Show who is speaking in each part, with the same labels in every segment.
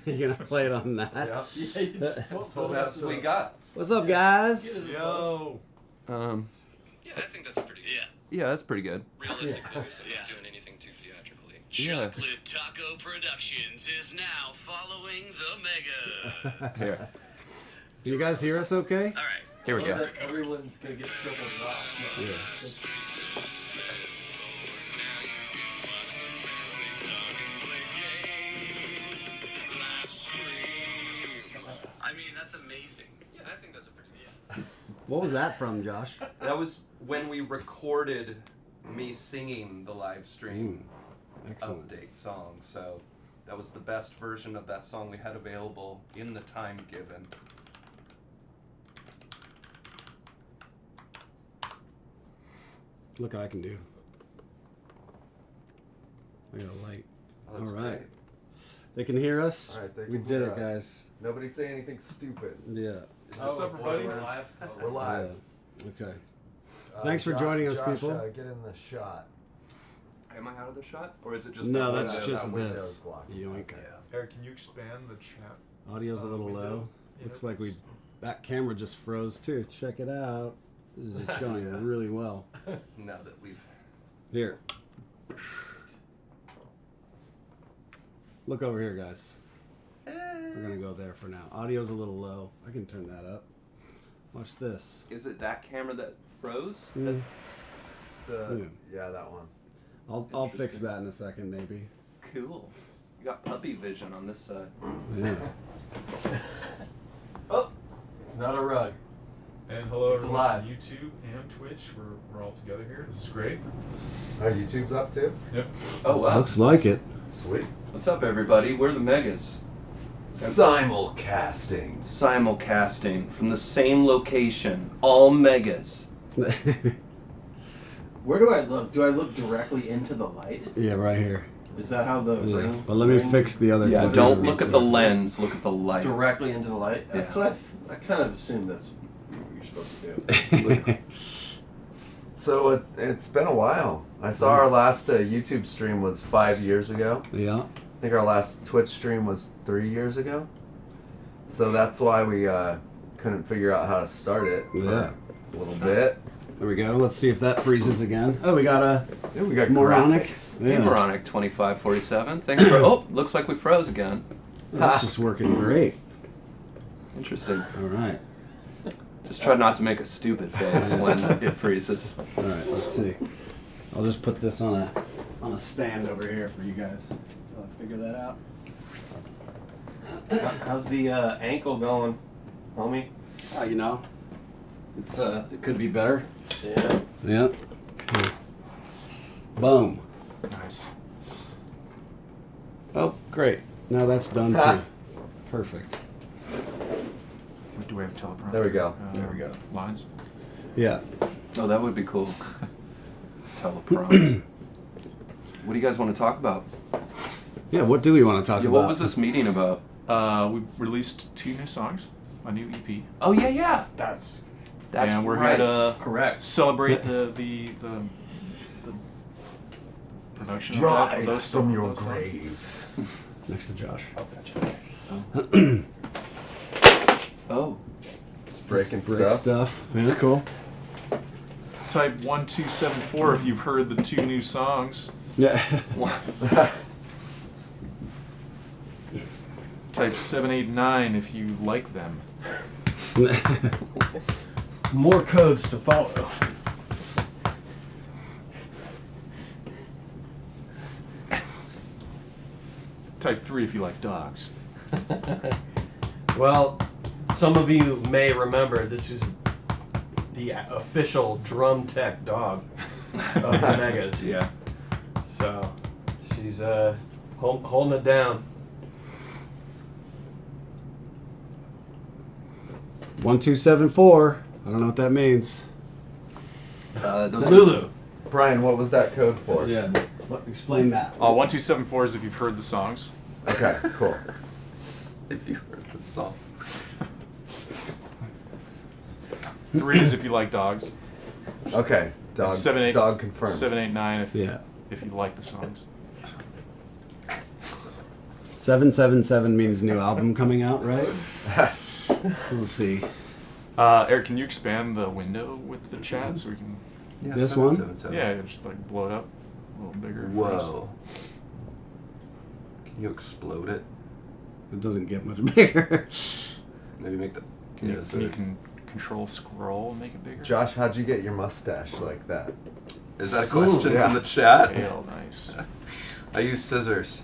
Speaker 1: You're gonna play it on that?
Speaker 2: Yeah.
Speaker 3: That's the best we got.
Speaker 1: What's up, guys?
Speaker 2: Yo.
Speaker 4: Yeah, I think that's pretty.
Speaker 5: Yeah, that's pretty good.
Speaker 4: Realistically, we said not doing anything too theatrically.
Speaker 5: Yeah.
Speaker 6: Chocolate Taco Productions is now following the mega.
Speaker 5: Here.
Speaker 1: Can you guys hear us okay?
Speaker 6: All right.
Speaker 5: Here we go.
Speaker 2: Everyone's gonna get triple drop.
Speaker 6: I mean, that's amazing.
Speaker 4: Yeah, I think that's a pretty.
Speaker 1: What was that from, Josh?
Speaker 3: That was when we recorded me singing the live stream
Speaker 1: Excellent.
Speaker 3: update song. So that was the best version of that song we had available in the time given.
Speaker 1: Look what I can do. I got a light.
Speaker 3: Oh, that's
Speaker 1: All right.
Speaker 3: great.
Speaker 1: They can hear us?
Speaker 2: All right, they
Speaker 1: We
Speaker 2: can
Speaker 1: did
Speaker 2: hear
Speaker 1: it,
Speaker 2: us.
Speaker 1: guys.
Speaker 2: Nobody say anything stupid.
Speaker 1: Yeah.
Speaker 3: Is this
Speaker 2: everybody? We're live. We're live.
Speaker 1: Yeah. Okay. Thanks for joining us,
Speaker 2: Josh,
Speaker 1: people.
Speaker 2: Get in the shot.
Speaker 3: Am I out of the shot? Or is it just
Speaker 1: No,
Speaker 3: that
Speaker 1: that's
Speaker 3: window?
Speaker 1: just
Speaker 2: that window's
Speaker 1: this.
Speaker 2: blocking.
Speaker 1: Yoink.
Speaker 7: Eric, can you expand the chat?
Speaker 1: Audio's a little
Speaker 7: window?
Speaker 1: low.
Speaker 7: Yeah,
Speaker 1: Looks like
Speaker 7: please.
Speaker 1: that camera just froze too. Check it out. This is just going really well.
Speaker 3: Now that we've...
Speaker 1: Here. Look over here, guys. We're gonna go there for now. Audio's a little low. I can turn that up. Watch this.
Speaker 5: Is it that camera that froze?
Speaker 1: Mm.
Speaker 2: Yeah, that one.
Speaker 1: I'll fix that in a second, maybe.
Speaker 5: Cool. You got puppy vision on this side.
Speaker 1: Yeah.
Speaker 2: Oh, it's not a rug.
Speaker 7: And hello
Speaker 2: It's
Speaker 7: everyone
Speaker 2: live.
Speaker 7: from YouTube and Twitch. We're all together here. This is great.
Speaker 2: Our YouTube's up too.
Speaker 7: Yep.
Speaker 5: Oh, wow.
Speaker 1: Looks like it.
Speaker 2: Sweet.
Speaker 5: What's up, everybody? We're the Megas.
Speaker 2: Simulcasting.
Speaker 5: Simulcasting from the same location. All Megas.
Speaker 8: Where do I look? Do I look directly into the light?
Speaker 1: Yeah, right here.
Speaker 8: Is that how the
Speaker 1: Yeah.
Speaker 8: ring?
Speaker 1: But let me
Speaker 8: ring-
Speaker 1: fix the other.
Speaker 5: Yeah,
Speaker 1: computer
Speaker 5: don't look at the
Speaker 1: because-
Speaker 5: lens. Look at the light.
Speaker 8: directly into the light. That's
Speaker 5: Yeah.
Speaker 8: what I kind of assumed that's what you're supposed to do.
Speaker 2: So it's been a while. I saw our last YouTube stream was 5 years ago.
Speaker 1: Yeah.
Speaker 2: I think our last Twitch stream was 3 years ago. So that's why we couldn't figure out how to start it for
Speaker 1: Yeah.
Speaker 2: a little bit.
Speaker 1: There we go. Let's see if that freezes again. Oh, we got a
Speaker 2: Yeah, we got
Speaker 1: moronic.
Speaker 2: graphics.
Speaker 5: Hey, Moronic 2547. Thanks for. Oh, looks like we froze again.
Speaker 1: That's just working great.
Speaker 5: Interesting.
Speaker 1: All right.
Speaker 5: Just try not to make a stupid face when it freezes.
Speaker 1: All right. Let's see. I'll just put this on a stand over here for you guys. I'll figure that out.
Speaker 8: How's the ankle going, homie?
Speaker 1: You know, it's it could be better.
Speaker 8: Yeah.
Speaker 1: Yep. Boom.
Speaker 7: Nice.
Speaker 1: Oh, great. Now that's done too. Perfect.
Speaker 7: Do we have a teleprompter?
Speaker 2: There we go.
Speaker 1: There we go.
Speaker 7: Lines.
Speaker 1: Yeah.
Speaker 5: Oh, that would be cool. Teleprompts. What do you guys want to talk about?
Speaker 1: Yeah. What do we want to talk
Speaker 5: Yeah,
Speaker 1: about?
Speaker 5: what was this meeting about?
Speaker 7: We released 2 new songs, a new EP.
Speaker 5: Oh yeah.
Speaker 8: That's
Speaker 5: That's
Speaker 7: and we're
Speaker 5: right.
Speaker 7: here to
Speaker 8: correct.
Speaker 7: celebrate the production of that, of those
Speaker 2: from your
Speaker 7: those songs.
Speaker 2: graves.
Speaker 1: Next to Josh.
Speaker 5: Oh, gotcha. Oh.
Speaker 2: Just breaking
Speaker 1: Break stuff. Yeah. Cool.
Speaker 7: Type 1274 if you've heard the 2 new songs.
Speaker 1: Yeah.
Speaker 7: Type 789 if you like them.
Speaker 8: More codes to follow.
Speaker 7: Type 3 if you like dogs.
Speaker 8: Well, some of you may remember this is the official drum tech dog of the Megas.
Speaker 5: Yeah.
Speaker 8: So she's holding it down.
Speaker 1: 1274. I don't know what that means.
Speaker 5: Those
Speaker 8: Lulu.
Speaker 2: Brian, what was that code for?
Speaker 1: Yeah. Explain that.
Speaker 7: 1274 is if you've heard the songs.
Speaker 2: Okay, cool.
Speaker 5: If you heard the songs.
Speaker 7: 3 is if you like dogs.
Speaker 2: Okay, dog,
Speaker 7: Seven, eight-
Speaker 2: dog confirmed.
Speaker 7: 789
Speaker 1: Yeah.
Speaker 7: if you like the songs.
Speaker 1: 777 means new album coming out, right? We'll see.
Speaker 7: Eric, can you expand the window with the chat so we can?
Speaker 3: Yeah,
Speaker 1: This one?
Speaker 3: 777.
Speaker 7: Yeah, just like blow it up a little bigger. for us.
Speaker 3: Whoa. Can you explode it?
Speaker 1: It doesn't get much bigger.
Speaker 3: Maybe make the.
Speaker 7: Can
Speaker 3: yeah,
Speaker 7: you,
Speaker 3: sorry.
Speaker 7: control scroll and make it bigger?
Speaker 2: Josh, how'd you get your mustache like that?
Speaker 3: Is that a question
Speaker 2: yeah.
Speaker 3: from the chat?
Speaker 7: Scale, nice.
Speaker 3: I use scissors.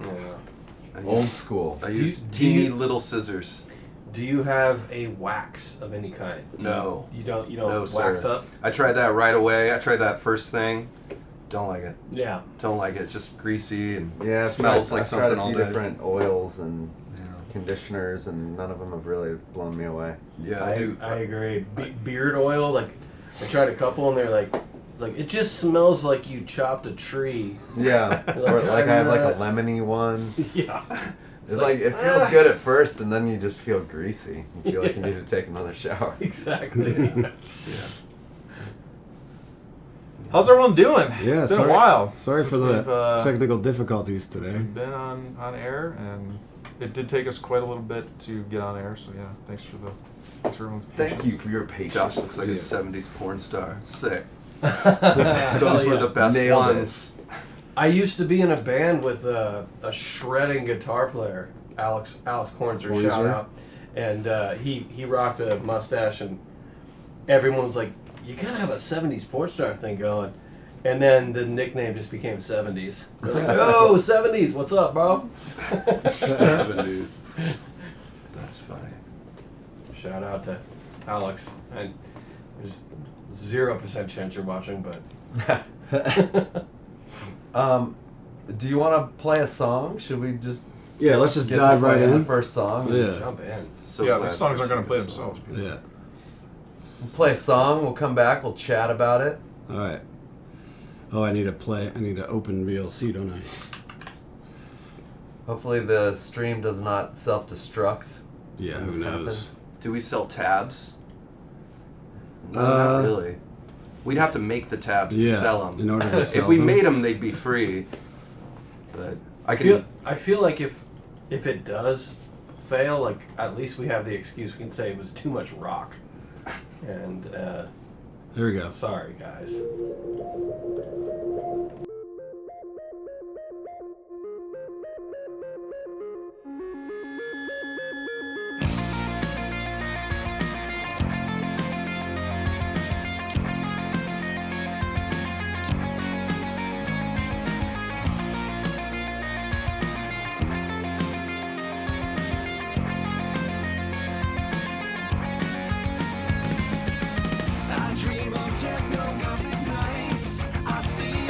Speaker 8: Yeah.
Speaker 3: I
Speaker 2: Old
Speaker 3: use,
Speaker 2: school.
Speaker 3: I
Speaker 8: Do
Speaker 3: use
Speaker 8: you- do
Speaker 3: teeny
Speaker 8: you-
Speaker 3: little scissors.
Speaker 8: Do you have a wax of any kind?
Speaker 3: No.
Speaker 8: You don't
Speaker 3: No,
Speaker 8: wax
Speaker 3: sir.
Speaker 8: up?
Speaker 3: I tried that right away. I tried that first thing. Don't like it.
Speaker 8: Yeah.
Speaker 3: Don't like it. It's just greasy and
Speaker 2: Yeah,
Speaker 3: smells like
Speaker 2: I've tried
Speaker 3: something
Speaker 2: a
Speaker 3: all
Speaker 2: few
Speaker 3: day.
Speaker 2: different oils and
Speaker 3: Yeah,
Speaker 2: conditioners, and none of them have really blown me away.
Speaker 3: yeah I do.
Speaker 8: I agree. Beard oil, like I tried a couple and they're like it just smells like you chopped a tree.
Speaker 2: Yeah,
Speaker 8: Like,
Speaker 2: or like I have like a
Speaker 8: I'm
Speaker 2: lemony one.
Speaker 8: Yeah.
Speaker 2: It's like it feels good at first, and then you just feel greasy. You feel like you need to take another shower.
Speaker 8: Exactly.
Speaker 3: Yeah.
Speaker 7: How's everyone doing?
Speaker 1: Yeah,
Speaker 7: It's been
Speaker 1: sorry,
Speaker 7: a while.
Speaker 1: Sorry
Speaker 7: since
Speaker 1: for the
Speaker 7: we've,
Speaker 1: technical difficulties
Speaker 7: since
Speaker 1: today.
Speaker 7: we've been on air, and it did take us quite a little bit to get on air. So yeah, thanks for everyone's patience.
Speaker 2: Thank you for your patience.
Speaker 3: Josh looks like
Speaker 1: Yeah.
Speaker 3: a 70s porn star. Sick.
Speaker 8: Hell
Speaker 3: Those were
Speaker 8: yeah.
Speaker 3: the best
Speaker 2: Nailed it.
Speaker 3: ones.
Speaker 8: I used to be in a band with a shredding guitar player, Alex Kornzer, shout
Speaker 1: Kornzer?
Speaker 8: out, and he rocked a mustache, and everyone was like, "You gotta have a '70s sports star thing going," and then the nickname just became '70s. They're like, "Yo, '70s, what's up, bro?"
Speaker 3: 70s. That's funny.
Speaker 8: Shout out to Alex, and there's 0% chance you're watching, but
Speaker 2: Do you want to play a song? Should we just
Speaker 1: Yeah, let's just
Speaker 2: get to
Speaker 1: dive right
Speaker 2: playing
Speaker 1: in.
Speaker 2: the first song?
Speaker 1: Yeah.
Speaker 8: jump in.
Speaker 3: So
Speaker 7: Yeah,
Speaker 3: glad
Speaker 7: these songs aren't
Speaker 3: for
Speaker 7: gonna play
Speaker 3: you.
Speaker 7: themselves.
Speaker 1: Yeah.
Speaker 2: We'll play a song. We'll come back. We'll chat about it.
Speaker 1: All right. Oh, I need to open VLC, don't I?
Speaker 2: Hopefully the stream does not self-destruct.
Speaker 1: Yeah,
Speaker 2: when
Speaker 1: who
Speaker 2: this
Speaker 1: knows?
Speaker 2: happens.
Speaker 3: Do we sell tabs? No,
Speaker 1: Uh,
Speaker 3: not really. We'd have to make the tabs to
Speaker 1: Yeah,
Speaker 3: sell them.
Speaker 1: in order to
Speaker 3: If
Speaker 1: sell
Speaker 3: we
Speaker 1: them.
Speaker 3: made them, they'd be free. But I can.
Speaker 8: I feel like if it does fail, like at least we have the excuse. We can say it was too much rock. And
Speaker 1: Here we go.
Speaker 8: sorry, guys.
Speaker 6: I dream of techno gothic nights. I see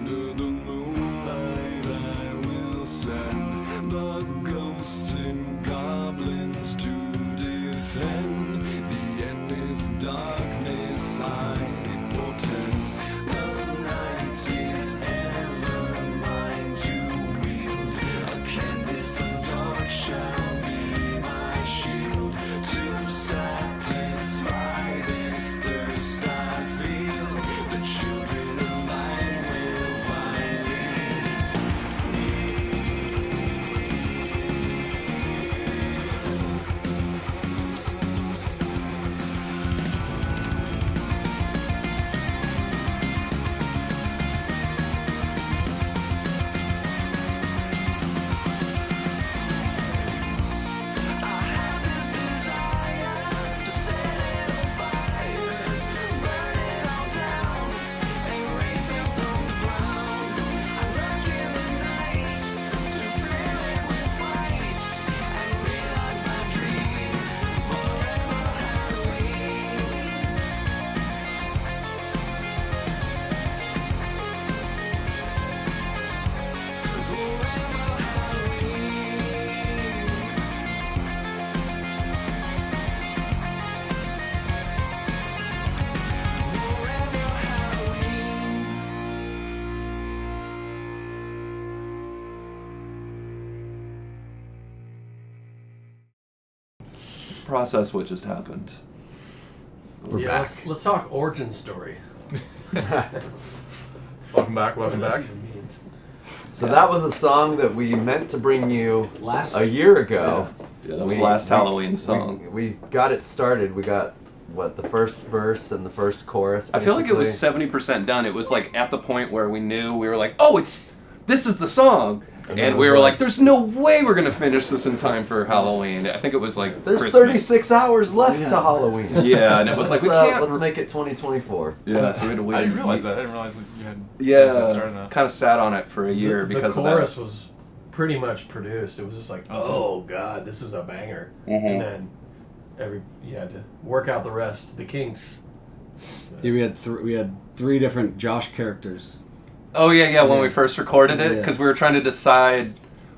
Speaker 9: Under the moonlight I will send the ghosts and goblins to defend the endless darkness I portend. The night is ever mine to wield. A canvas of dark shall be my shield. To satisfy this thirst I feel, the children of light will find me.
Speaker 5: Process what just happened.
Speaker 1: We're
Speaker 8: Yeah,
Speaker 1: back.
Speaker 8: let's talk origin story.
Speaker 7: Welcome back. Welcome back.
Speaker 2: So that was a song that we meant to bring you
Speaker 1: Last
Speaker 2: a year ago.
Speaker 5: Yeah, that was last Halloween song.
Speaker 2: We got it started. We got the first verse and the first chorus.
Speaker 5: I feel like it was
Speaker 2: basically.
Speaker 5: 70% done. It was like at the point where we knew we were like, oh, this is the song.
Speaker 2: And
Speaker 5: And
Speaker 2: it
Speaker 5: we
Speaker 2: was
Speaker 5: were
Speaker 2: like-
Speaker 5: like, there's no way we're going to finish this in time for Halloween. I think it was like
Speaker 2: There's
Speaker 5: Christmas.
Speaker 2: 36 hours left to Halloween.
Speaker 5: Yeah, and it was like, we
Speaker 2: Let's,
Speaker 5: can't.
Speaker 2: let's make it 2024.
Speaker 5: Yeah, so we had to wait.
Speaker 7: I didn't realize that. I didn't realize that you had.
Speaker 5: Yeah,
Speaker 7: Started
Speaker 5: kind of sat on it for a year because
Speaker 8: the
Speaker 5: of
Speaker 8: chorus
Speaker 5: that.
Speaker 8: was pretty much produced. It was just like, oh god, this is a banger.
Speaker 5: Mhm.
Speaker 8: And then you had to work out the rest, the kinks.
Speaker 1: Yeah, we had three different Josh characters.
Speaker 5: Oh yeah, when
Speaker 1: Yeah.
Speaker 5: we first recorded it,
Speaker 1: Yeah.
Speaker 5: because we were trying to decide.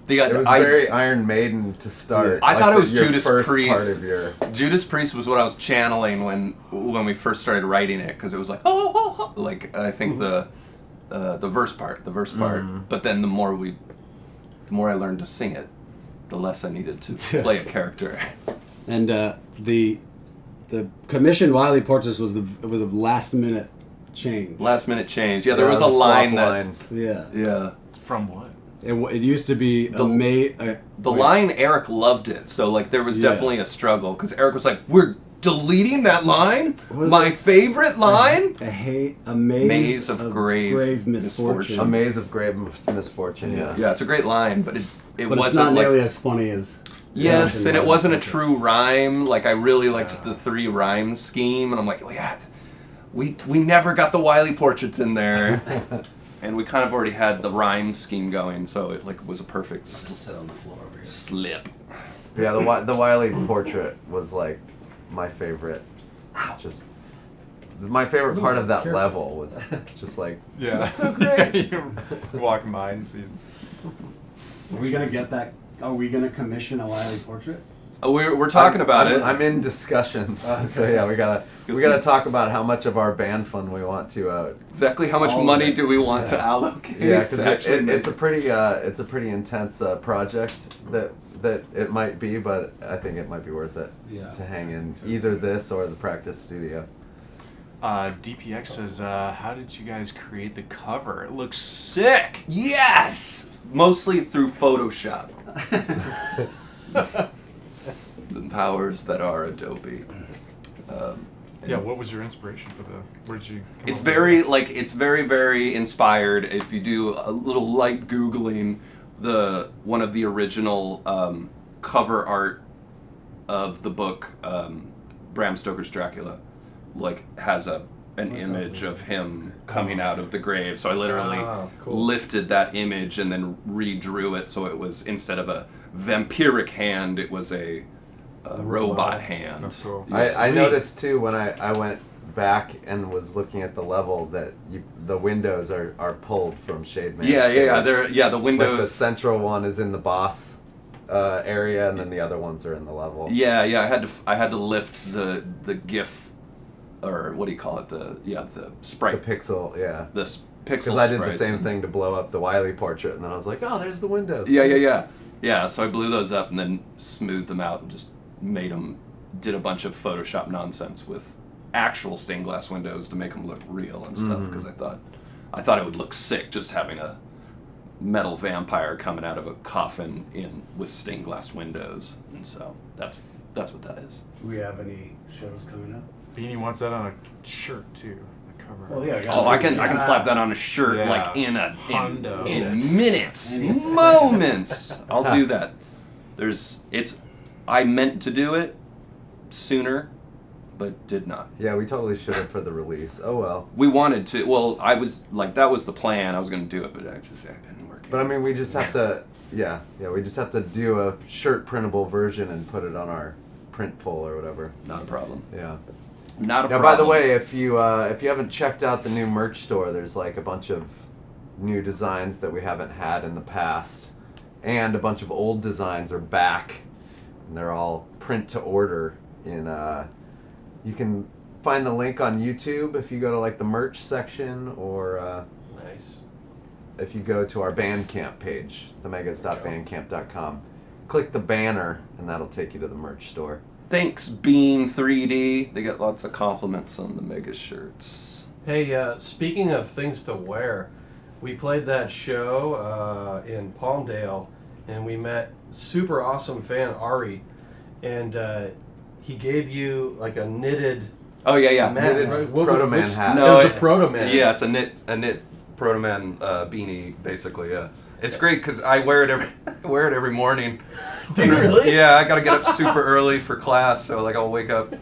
Speaker 2: It was very Iron Maiden to start.
Speaker 5: I thought it was
Speaker 2: your
Speaker 5: Judas
Speaker 2: first
Speaker 5: Priest.
Speaker 2: Part of your...
Speaker 5: Judas Priest was what I was channeling when we first started writing it, because it was like like I think the verse part, But then the more I learned to sing it, the less I needed to play a character.
Speaker 1: And the commissioned Wiley Portraits was a last minute change.
Speaker 5: Last minute change. Yeah, there was a line that.
Speaker 1: Yeah.
Speaker 5: Yeah.
Speaker 7: From what?
Speaker 1: It used to be
Speaker 5: The
Speaker 1: the
Speaker 5: line, Eric loved it, so like there was
Speaker 1: Yeah.
Speaker 5: definitely a struggle because Eric was like, "We're deleting that line,
Speaker 1: Was
Speaker 5: my
Speaker 1: it-
Speaker 5: favorite line."
Speaker 1: a maze
Speaker 5: of grave
Speaker 1: misfortune.
Speaker 2: A maze of grave misfortune, yeah.
Speaker 5: Yeah, it's a great line, but it
Speaker 1: But
Speaker 5: wasn't
Speaker 1: it's not
Speaker 5: like
Speaker 1: nearly as funny as.
Speaker 5: yes, and it
Speaker 1: Wiley
Speaker 5: wasn't a
Speaker 1: Portraits.
Speaker 5: true rhyme. Like I really liked the 3 rhyme scheme, and I'm like, oh yeah, we never got the Wiley Portraits in there. And we kind of already had the rhyme scheme going, so it like was a perfect
Speaker 1: Sit on the floor over here.
Speaker 5: slip.
Speaker 2: Yeah, the Wiley portrait was like my favorite. Just my favorite part of that
Speaker 8: careful.
Speaker 2: level was just like
Speaker 7: Yeah.
Speaker 2: that's so great.
Speaker 7: You're walking by and see.
Speaker 1: Are we gonna get that? Are we gonna commission a Wiley portrait?
Speaker 5: We're talking about it.
Speaker 2: I'm in discussions, so yeah, we gotta talk about how much of our band fund we want to.
Speaker 5: Exactly how much
Speaker 1: All of
Speaker 5: money
Speaker 1: it.
Speaker 5: do we want to
Speaker 1: Yeah.
Speaker 5: allocate?
Speaker 2: Yeah,
Speaker 5: to
Speaker 2: because
Speaker 5: actually make
Speaker 2: it's a pretty intense project that it might be, but I think it might be worth it
Speaker 1: Yeah.
Speaker 2: to hang in either this or the practice studio.
Speaker 7: DPX says, how did you guys create the cover? It looks sick!
Speaker 5: Yes, mostly through Photoshop. The powers that are Adobe.
Speaker 7: Yeah, what was your inspiration for where did you come
Speaker 5: It's
Speaker 7: up
Speaker 5: very
Speaker 7: with
Speaker 5: like it's very inspired. If you do a little light googling, one of the original cover art of the book Bram Stoker's Dracula, like has an image of him coming out of the grave. So I literally
Speaker 8: cool.
Speaker 5: lifted that image and then redrew it. So it was, instead of a vampiric hand, it was a robot hand.
Speaker 7: That's cool.
Speaker 2: I noticed too when I went back and was looking at the level that the windows are pulled from Shade Man.
Speaker 5: Yeah. The
Speaker 2: Like the
Speaker 5: windows.
Speaker 2: central one is in the boss area, and then the other ones are in the level.
Speaker 5: Yeah. I had to lift the GIF, or what do you call it? The sprite.
Speaker 2: The pixel, yeah.
Speaker 5: The pixel.
Speaker 2: Because I did the
Speaker 5: sprites.
Speaker 2: same thing to blow up the Wiley portrait, and then I was like, oh, there's the windows.
Speaker 5: Yeah, so I blew those up and then smoothed them out and just did a bunch of Photoshop nonsense with actual stained glass windows to make them look real and stuff, because I thought it would look sick just having a metal vampire coming out of a coffin with stained glass windows, and so that's what that is.
Speaker 1: Do we have any shows coming up?
Speaker 7: Beanie wants that on a shirt too. The cover.
Speaker 1: Well, yeah,
Speaker 5: Oh, I can slap that on a shirt
Speaker 7: Yeah.
Speaker 5: like in
Speaker 7: Hundo.
Speaker 5: minutes, moments. I'll do that. I meant to do it sooner, but did not.
Speaker 2: Yeah, we totally should have for the release. Oh well.
Speaker 5: We wanted to. Well, I was like, that was the plan. I was going to do it, but I didn't work.
Speaker 2: But I mean, we just have to, we just have to do a shirt printable version and put it on our Printful or whatever.
Speaker 5: Not a problem.
Speaker 2: Yeah.
Speaker 5: Not a
Speaker 2: Now,
Speaker 5: problem.
Speaker 2: by the way, if you haven't checked out the new merch store, there's like a bunch of new designs that we haven't had in the past, and a bunch of old designs are back, and they're all print to order. You can find the link on YouTube if you go to like the merch section, or
Speaker 8: Nice.
Speaker 2: if you go to our Bandcamp page, themegas.bandcamp.com, click the banner, and that'll take you to the merch store.
Speaker 5: Thanks, Beam 3D. They got lots of compliments on the Mega shirts.
Speaker 8: Hey, speaking of things to wear, we played that show in Palmdale, and we met super awesome fan Ari, and he gave you like a knitted
Speaker 5: Oh yeah.
Speaker 8: mat,
Speaker 2: Knitted
Speaker 8: right?
Speaker 2: Proto Man hat.
Speaker 5: No,
Speaker 8: it was a Proto Man.
Speaker 3: Yeah, it's a knit Proto Man beanie, basically. Yeah, it's great because I wear it every morning.
Speaker 8: Do you really?
Speaker 3: Yeah, I gotta get up super early for class, so like I'll wake up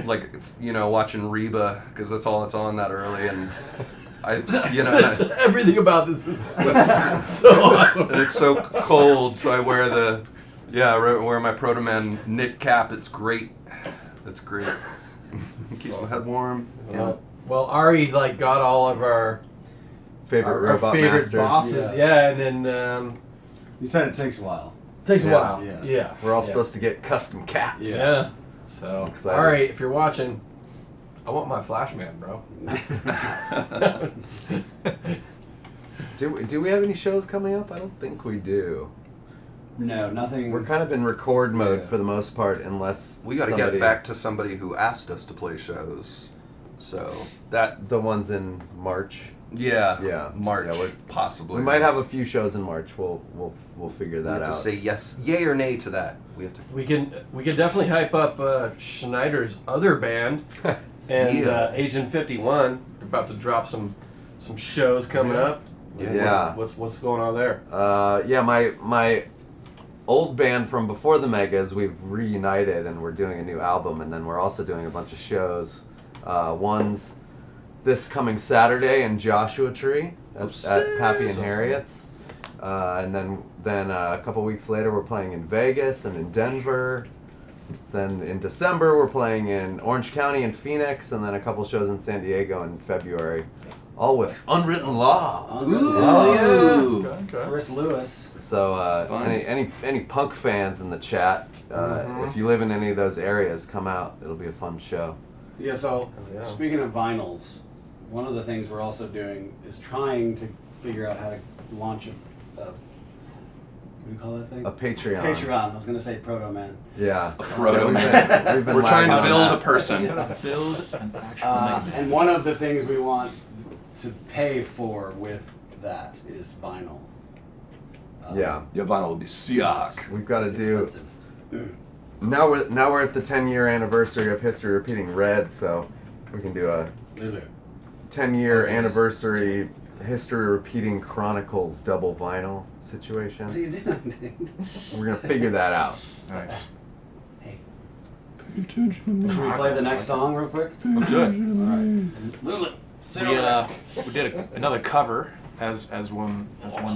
Speaker 3: like watching Reba because that's all that's on that early, and
Speaker 8: Everything about this is so awesome.
Speaker 3: and it's so cold, so I wear wear my Proto Man knit cap. It's great. It's great. Keeps my head warm.
Speaker 8: Well, Ari got all of our
Speaker 2: Favorite
Speaker 8: our
Speaker 2: robot
Speaker 8: favorite
Speaker 2: masters.
Speaker 8: bosses, and then
Speaker 1: You said it takes a while.
Speaker 8: takes a
Speaker 2: Yeah.
Speaker 8: while.
Speaker 1: Yeah.
Speaker 8: Yeah.
Speaker 2: We're all
Speaker 8: Yeah.
Speaker 2: supposed to get custom caps.
Speaker 8: Yeah. So,
Speaker 2: Excited.
Speaker 8: all right, if you're watching, I want my Flash Man, bro.
Speaker 2: Do we have any shows coming up? I don't think we do.
Speaker 1: No, nothing.
Speaker 2: We're kind of in record mode
Speaker 1: Yeah.
Speaker 2: for the most part, unless
Speaker 3: We got to
Speaker 2: somebody-
Speaker 3: get back to somebody who asked us to play shows. So that
Speaker 2: the ones in March.
Speaker 3: yeah, March
Speaker 2: Yeah,
Speaker 3: possibly.
Speaker 2: We might have a few shows in March. We'll figure
Speaker 3: We
Speaker 2: that
Speaker 3: have
Speaker 2: out.
Speaker 3: to say yes, yay or nay to that. We have to.
Speaker 8: We can definitely hype up Schneider's other band and
Speaker 3: Yeah.
Speaker 8: Agent 51. They're about to drop some shows coming up.
Speaker 2: Yeah.
Speaker 8: What's going on there?
Speaker 2: My old band from before the Megas, we've reunited and we're doing a new album, and then we're also doing a bunch of shows. One's this coming Saturday in Joshua Tree at Pappy and Harriet's, and then a couple weeks later we're playing in Vegas and in Denver. Then in December we're playing in Orange County and Phoenix, and then a couple shows in San Diego in February, all with Unwritten Law.
Speaker 5: Ooh.
Speaker 7: Okay.
Speaker 1: Chris Lewis.
Speaker 2: So
Speaker 5: Fun.
Speaker 2: any punk fans in the chat, if you live in any of those areas, come out. It'll be a fun show.
Speaker 1: Yeah, so
Speaker 8: Yeah.
Speaker 1: speaking of vinyls, one of the things we're also doing is trying to figure out how to launch what do you call that thing?
Speaker 2: A Patreon.
Speaker 1: Patreon. I was going to say Proto Man.
Speaker 2: Yeah.
Speaker 5: Proto
Speaker 2: Yeah, we've been
Speaker 5: We're trying to
Speaker 2: lagging
Speaker 5: build
Speaker 2: on
Speaker 5: a
Speaker 2: that.
Speaker 5: person.
Speaker 9: Build an actual magnet.
Speaker 1: And one of the things we want to pay for with that is vinyl.
Speaker 2: Yeah.
Speaker 5: Your vinyl will be sick.
Speaker 2: We've got to
Speaker 1: It's
Speaker 2: do.
Speaker 1: expensive.
Speaker 2: Now we're at the 10-year anniversary of History Repeating Red, so we can do a
Speaker 1: Lulu.
Speaker 2: 10-year
Speaker 1: Nice.
Speaker 2: anniversary History Repeating Chronicles double vinyl situation.
Speaker 1: What are you doing?
Speaker 2: We're gonna figure that out.
Speaker 7: Nice.
Speaker 1: Hey. Should we play the next song real quick?
Speaker 7: Let's do it.
Speaker 1: Alright. Lulu, sit
Speaker 7: We
Speaker 1: over
Speaker 7: we did another cover as one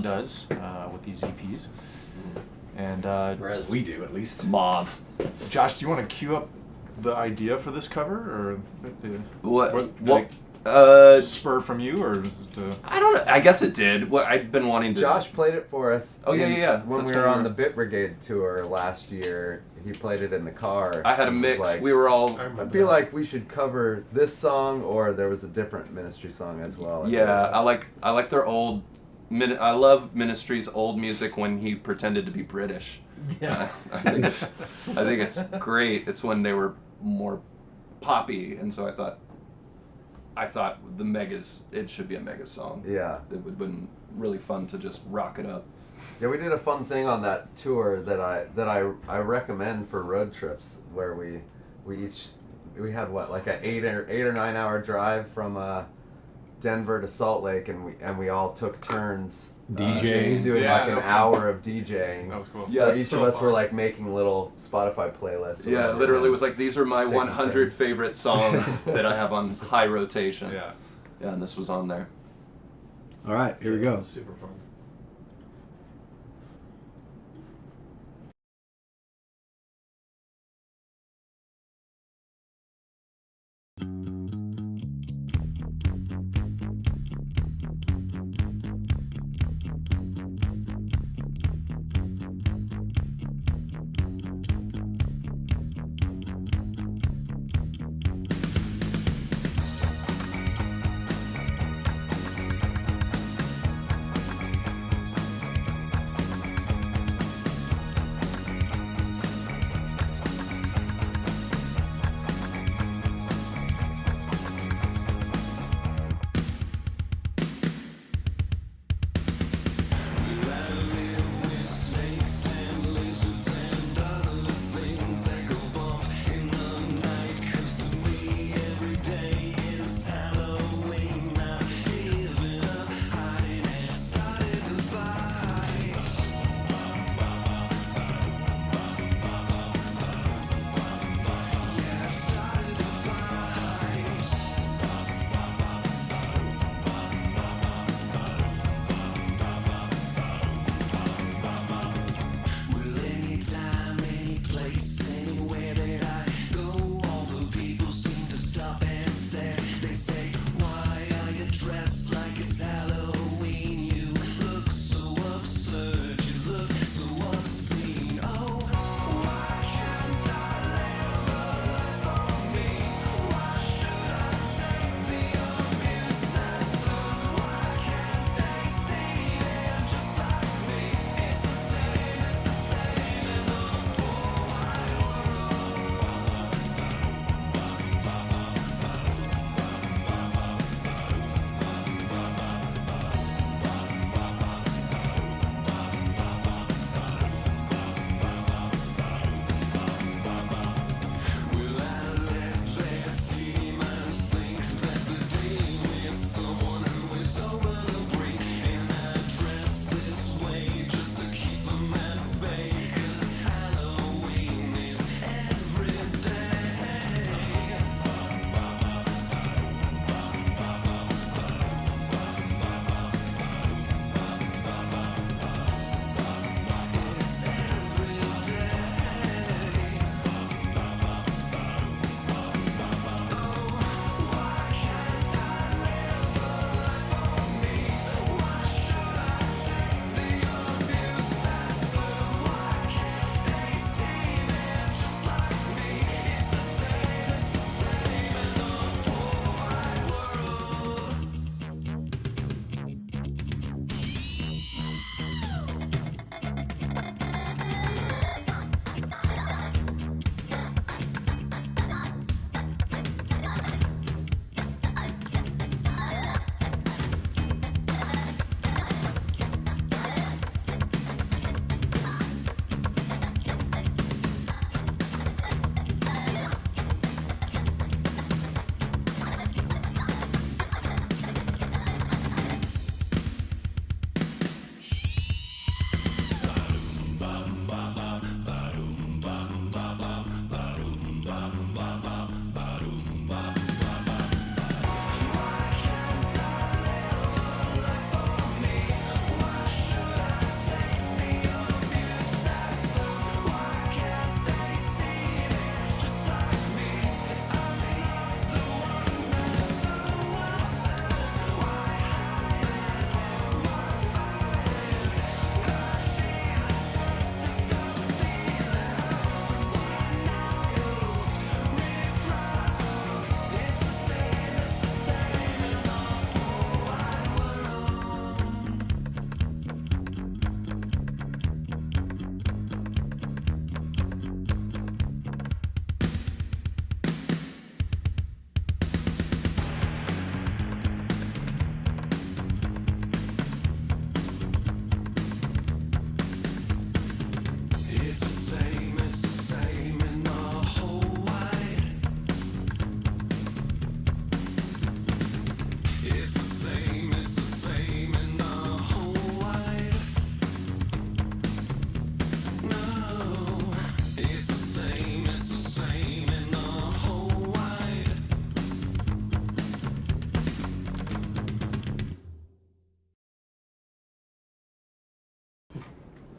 Speaker 7: does with these EPs. And
Speaker 1: there. Or as we do, at least.
Speaker 5: Mauve.
Speaker 7: Josh, do you want to cue up the idea for this cover, or the
Speaker 5: What?
Speaker 7: like,
Speaker 5: Uh,
Speaker 7: spur from you, or was it?
Speaker 5: I don't know. I guess it did. What I've been wanting to.
Speaker 2: Josh played it for us.
Speaker 5: Oh, yeah.
Speaker 2: When
Speaker 5: That's
Speaker 2: we were
Speaker 5: when
Speaker 2: on the Bit Brigade tour last year, he played it in the car.
Speaker 5: I had a
Speaker 2: He was
Speaker 5: mix.
Speaker 2: like,
Speaker 5: We were all.
Speaker 2: I feel like we should cover this song, or there was a different Ministry song as well.
Speaker 5: Yeah, I like their old. I love Ministry's old music when he pretended to be British.
Speaker 8: Yeah.
Speaker 5: I think it's great. It's when they were more poppy, and so I thought the Megas, it should be a Mega song.
Speaker 2: Yeah.
Speaker 5: It would have been really fun to just rock it up.
Speaker 2: Yeah, we did a fun thing on that tour that I recommend for road trips, where we had what, like an 8 or 9 hour drive from Denver to Salt Lake, and we all took turns
Speaker 1: DJing.
Speaker 2: doing
Speaker 7: Yeah,
Speaker 2: like
Speaker 7: that
Speaker 2: an
Speaker 7: was fun.
Speaker 2: hour of DJing.
Speaker 7: That was cool.
Speaker 5: Yeah,
Speaker 2: So each
Speaker 7: so
Speaker 2: of us
Speaker 7: fun.
Speaker 2: were like making little Spotify playlists. or
Speaker 5: Yeah,
Speaker 2: whatever,
Speaker 5: literally
Speaker 2: and
Speaker 5: was like, these are my
Speaker 2: taking
Speaker 5: 100
Speaker 2: turns.
Speaker 5: favorite songs that I have on high rotation.
Speaker 7: Yeah.
Speaker 5: Yeah, and this was on there.
Speaker 1: All right, here we go.
Speaker 8: Super fun.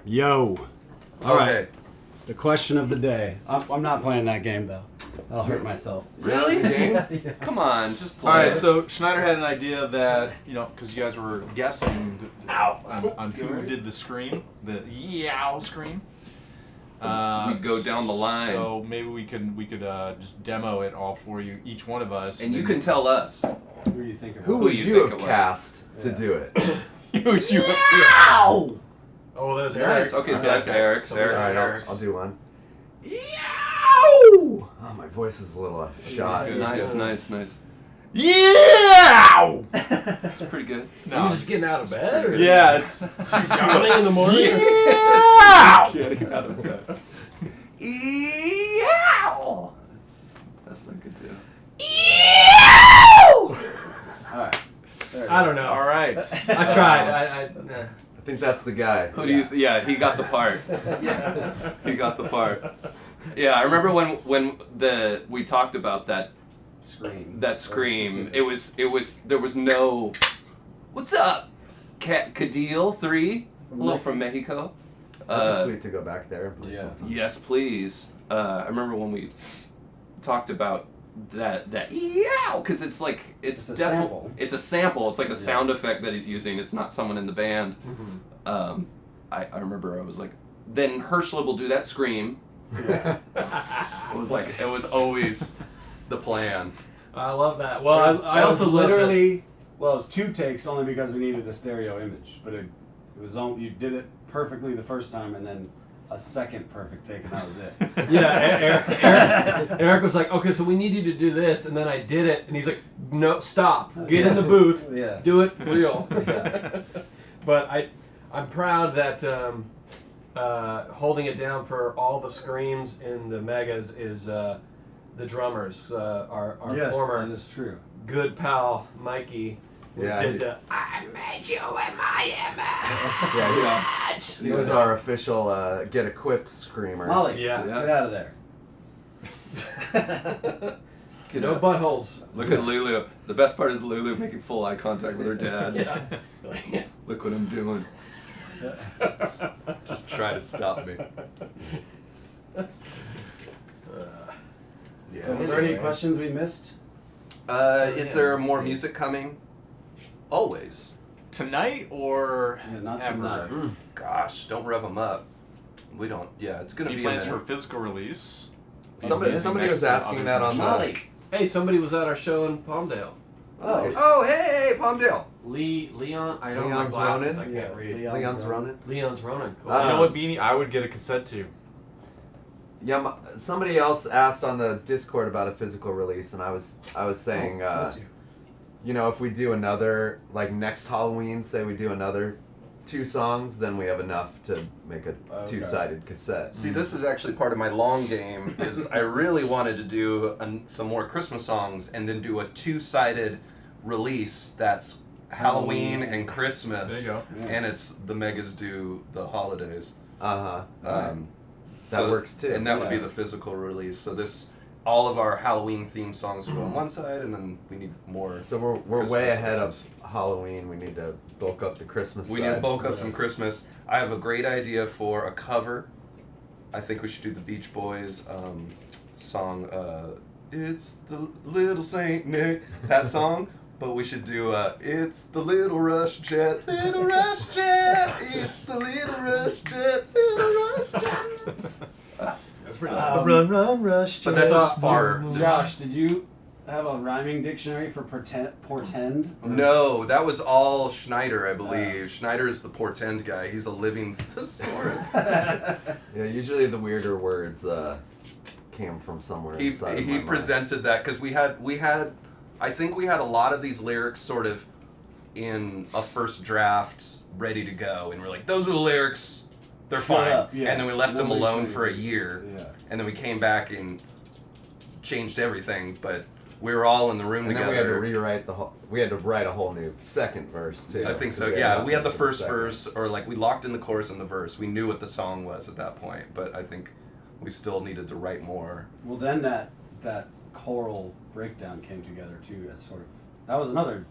Speaker 1: Yo. All right.
Speaker 3: Okay.
Speaker 1: The question of the day. I'm not playing that game though. I'll hurt myself.
Speaker 5: Really?
Speaker 1: Yeah.
Speaker 5: Come on, just play.
Speaker 7: All right,
Speaker 5: it.
Speaker 7: so Schneider had an idea that, because you guys were guessing on who did the scream, the yow scream.
Speaker 5: We go down the line.
Speaker 7: So maybe we could just demo it all for you, each one of us.
Speaker 5: And you can tell us.
Speaker 1: Who do you think it
Speaker 2: Who
Speaker 1: was?
Speaker 2: would
Speaker 5: you
Speaker 2: you
Speaker 5: think
Speaker 2: have
Speaker 5: it was?
Speaker 2: cast to
Speaker 1: Yeah.
Speaker 2: do it?
Speaker 7: Who would you
Speaker 1: Ow!
Speaker 8: Oh, there's
Speaker 5: Nice.
Speaker 8: Eric's.
Speaker 5: Okay, so
Speaker 7: Okay,
Speaker 5: that's
Speaker 7: okay.
Speaker 5: Eric's.
Speaker 2: All
Speaker 5: Eric's.
Speaker 2: right,
Speaker 8: Eric's.
Speaker 2: I'll do one. Yow! Oh, my voice is a little shot.
Speaker 1: good.
Speaker 5: Nice,
Speaker 1: good.
Speaker 5: nice.
Speaker 7: Yeah!
Speaker 5: That's pretty good.
Speaker 8: Are you just getting out of bed? Or
Speaker 7: Yeah, it's
Speaker 8: yawning in the morning?
Speaker 7: yeah!
Speaker 5: Getting out of bed. Eow! That's not good too.
Speaker 1: All right. There it
Speaker 8: I
Speaker 1: is.
Speaker 8: don't know.
Speaker 7: All right.
Speaker 8: I tried. I
Speaker 2: I think that's the guy.
Speaker 5: Who do you? Yeah, he got the part. He got the part. Yeah, I remember when we talked about that
Speaker 1: Scream.
Speaker 5: scream.
Speaker 1: Very
Speaker 5: It was there was no. What's up, Cadil 3? Hello from Mexico.
Speaker 2: That'd be sweet to go back there and play
Speaker 1: Yeah.
Speaker 2: something.
Speaker 5: Yes, please. I remember when we talked about that yeah, because it's like
Speaker 1: It's a
Speaker 5: definitely
Speaker 1: sample.
Speaker 5: it's a sample. It's like a
Speaker 1: Yeah.
Speaker 5: sound effect that he's using. It's not someone in the band. I remember I was like, then Herschel will do that scream.
Speaker 1: Yeah.
Speaker 5: It was always the plan.
Speaker 8: I love that. Well, I
Speaker 1: That was
Speaker 8: also love that.
Speaker 1: literally. Well, it was 2 takes only because we needed a stereo image, but it was only, you did it perfectly the first time, and then a second perfect take, and that was it.
Speaker 8: Yeah, Eric was like, okay, so we need you to do this, and then I did it, and he's like, no, stop, get in the booth,
Speaker 1: Yeah.
Speaker 8: do it real.
Speaker 1: Yeah.
Speaker 8: But I'm proud that holding it down for all the screams in the megas is the drummers, our
Speaker 1: Yes,
Speaker 8: former
Speaker 1: that is true.
Speaker 8: good pal Mikey, who
Speaker 2: Yeah,
Speaker 8: did
Speaker 2: he-
Speaker 8: the I made you in my image.
Speaker 2: Yeah, he was our official get equipped screamer.
Speaker 1: Molly,
Speaker 8: Yeah.
Speaker 1: get out of there.
Speaker 8: No buttholes.
Speaker 5: Look at Lulu. The best part is Lulu making full eye contact with her dad.
Speaker 8: Yeah.
Speaker 5: Look what I'm doing. Just try to stop me.
Speaker 1: So, were there any questions we missed?
Speaker 3: Is there more music coming? Always.
Speaker 7: Tonight or
Speaker 1: Yeah, not
Speaker 7: ever?
Speaker 1: tonight.
Speaker 3: Gosh, don't rev them up. We don't. Yeah, it's gonna
Speaker 7: Any
Speaker 3: be
Speaker 7: plans
Speaker 3: a
Speaker 7: for
Speaker 3: minute.
Speaker 7: physical release?
Speaker 2: Somebody
Speaker 7: Next
Speaker 2: was
Speaker 7: to
Speaker 2: asking
Speaker 7: others
Speaker 2: that
Speaker 7: in
Speaker 2: on the.
Speaker 1: Molly.
Speaker 8: Hey, somebody was at our show in Palmdale.
Speaker 1: Oh,
Speaker 2: Nice.
Speaker 3: Oh, hey, Palmdale.
Speaker 8: Leon, I don't
Speaker 2: Leon's
Speaker 8: wear glasses.
Speaker 2: Ronin?
Speaker 8: I can't read.
Speaker 2: Leon's Ronin.
Speaker 8: Leon's Ronin. Cool.
Speaker 2: Uh,
Speaker 7: You know what, Beanie? I would get a cassette too.
Speaker 2: Yeah, somebody else asked on the Discord about a physical release, and I was saying,
Speaker 1: bless you.
Speaker 2: you know, if we do another, like next Halloween, say we do another 2 songs, then we have enough to make a
Speaker 1: Okay.
Speaker 2: 2-sided cassette.
Speaker 3: See, this is actually part of my long game. Is I really wanted to do some more Christmas songs and then do a 2-sided release that's Halloween and Christmas.
Speaker 7: There you go.
Speaker 1: Yeah.
Speaker 3: And it's the megas do the holidays.
Speaker 2: Uh-huh.
Speaker 3: So-
Speaker 2: works too.
Speaker 3: And that would be
Speaker 1: Yeah.
Speaker 3: the physical release. So all of our Halloween themed songs will go on one side, and then we need more.
Speaker 2: So we're
Speaker 3: Christmas
Speaker 2: way ahead of
Speaker 3: songs.
Speaker 2: Halloween. We need to bulk up the Christmas
Speaker 3: We
Speaker 2: side.
Speaker 3: need to bulk up some Christmas. I have a great idea for a cover. I think we should do the Beach Boys song, It's the Little Saint Nick, that song. But we should do It's the Little Rush Jet, Little Rush Jet, it's the Little Rush Jet, Little Rush Jet.
Speaker 7: Run, rush.
Speaker 3: But that's just far.
Speaker 1: Josh, did you have a rhyming dictionary for portend? Or-
Speaker 3: No, that was all Schneider, I believe. Schneider is the portend guy. He's a living thesaurus.
Speaker 2: Yeah, usually the weirder words came from somewhere inside of my
Speaker 3: He
Speaker 2: mind.
Speaker 3: presented that because we had I think we had a lot of these lyrics sort of in a first draft ready to go, and we're like, those are the lyrics, they're
Speaker 1: Shut
Speaker 3: fine.
Speaker 1: up, yeah.
Speaker 3: And then we left them
Speaker 1: Nobody
Speaker 3: alone
Speaker 1: should-
Speaker 3: for a year,
Speaker 1: Yeah.
Speaker 3: and then we came back and changed everything. But we were all in the room
Speaker 2: And then
Speaker 3: together.
Speaker 2: we had to rewrite the whole. We had to write a whole new second verse too.
Speaker 3: I think so.
Speaker 2: because
Speaker 3: Yeah,
Speaker 2: nothing
Speaker 3: we had the
Speaker 2: for
Speaker 3: first
Speaker 2: second.
Speaker 3: verse, or like we locked in the chorus and the verse. We knew what the song was at that point, but I think we still needed to write more.
Speaker 1: Well, then that choral breakdown came together too. As sort of that was another.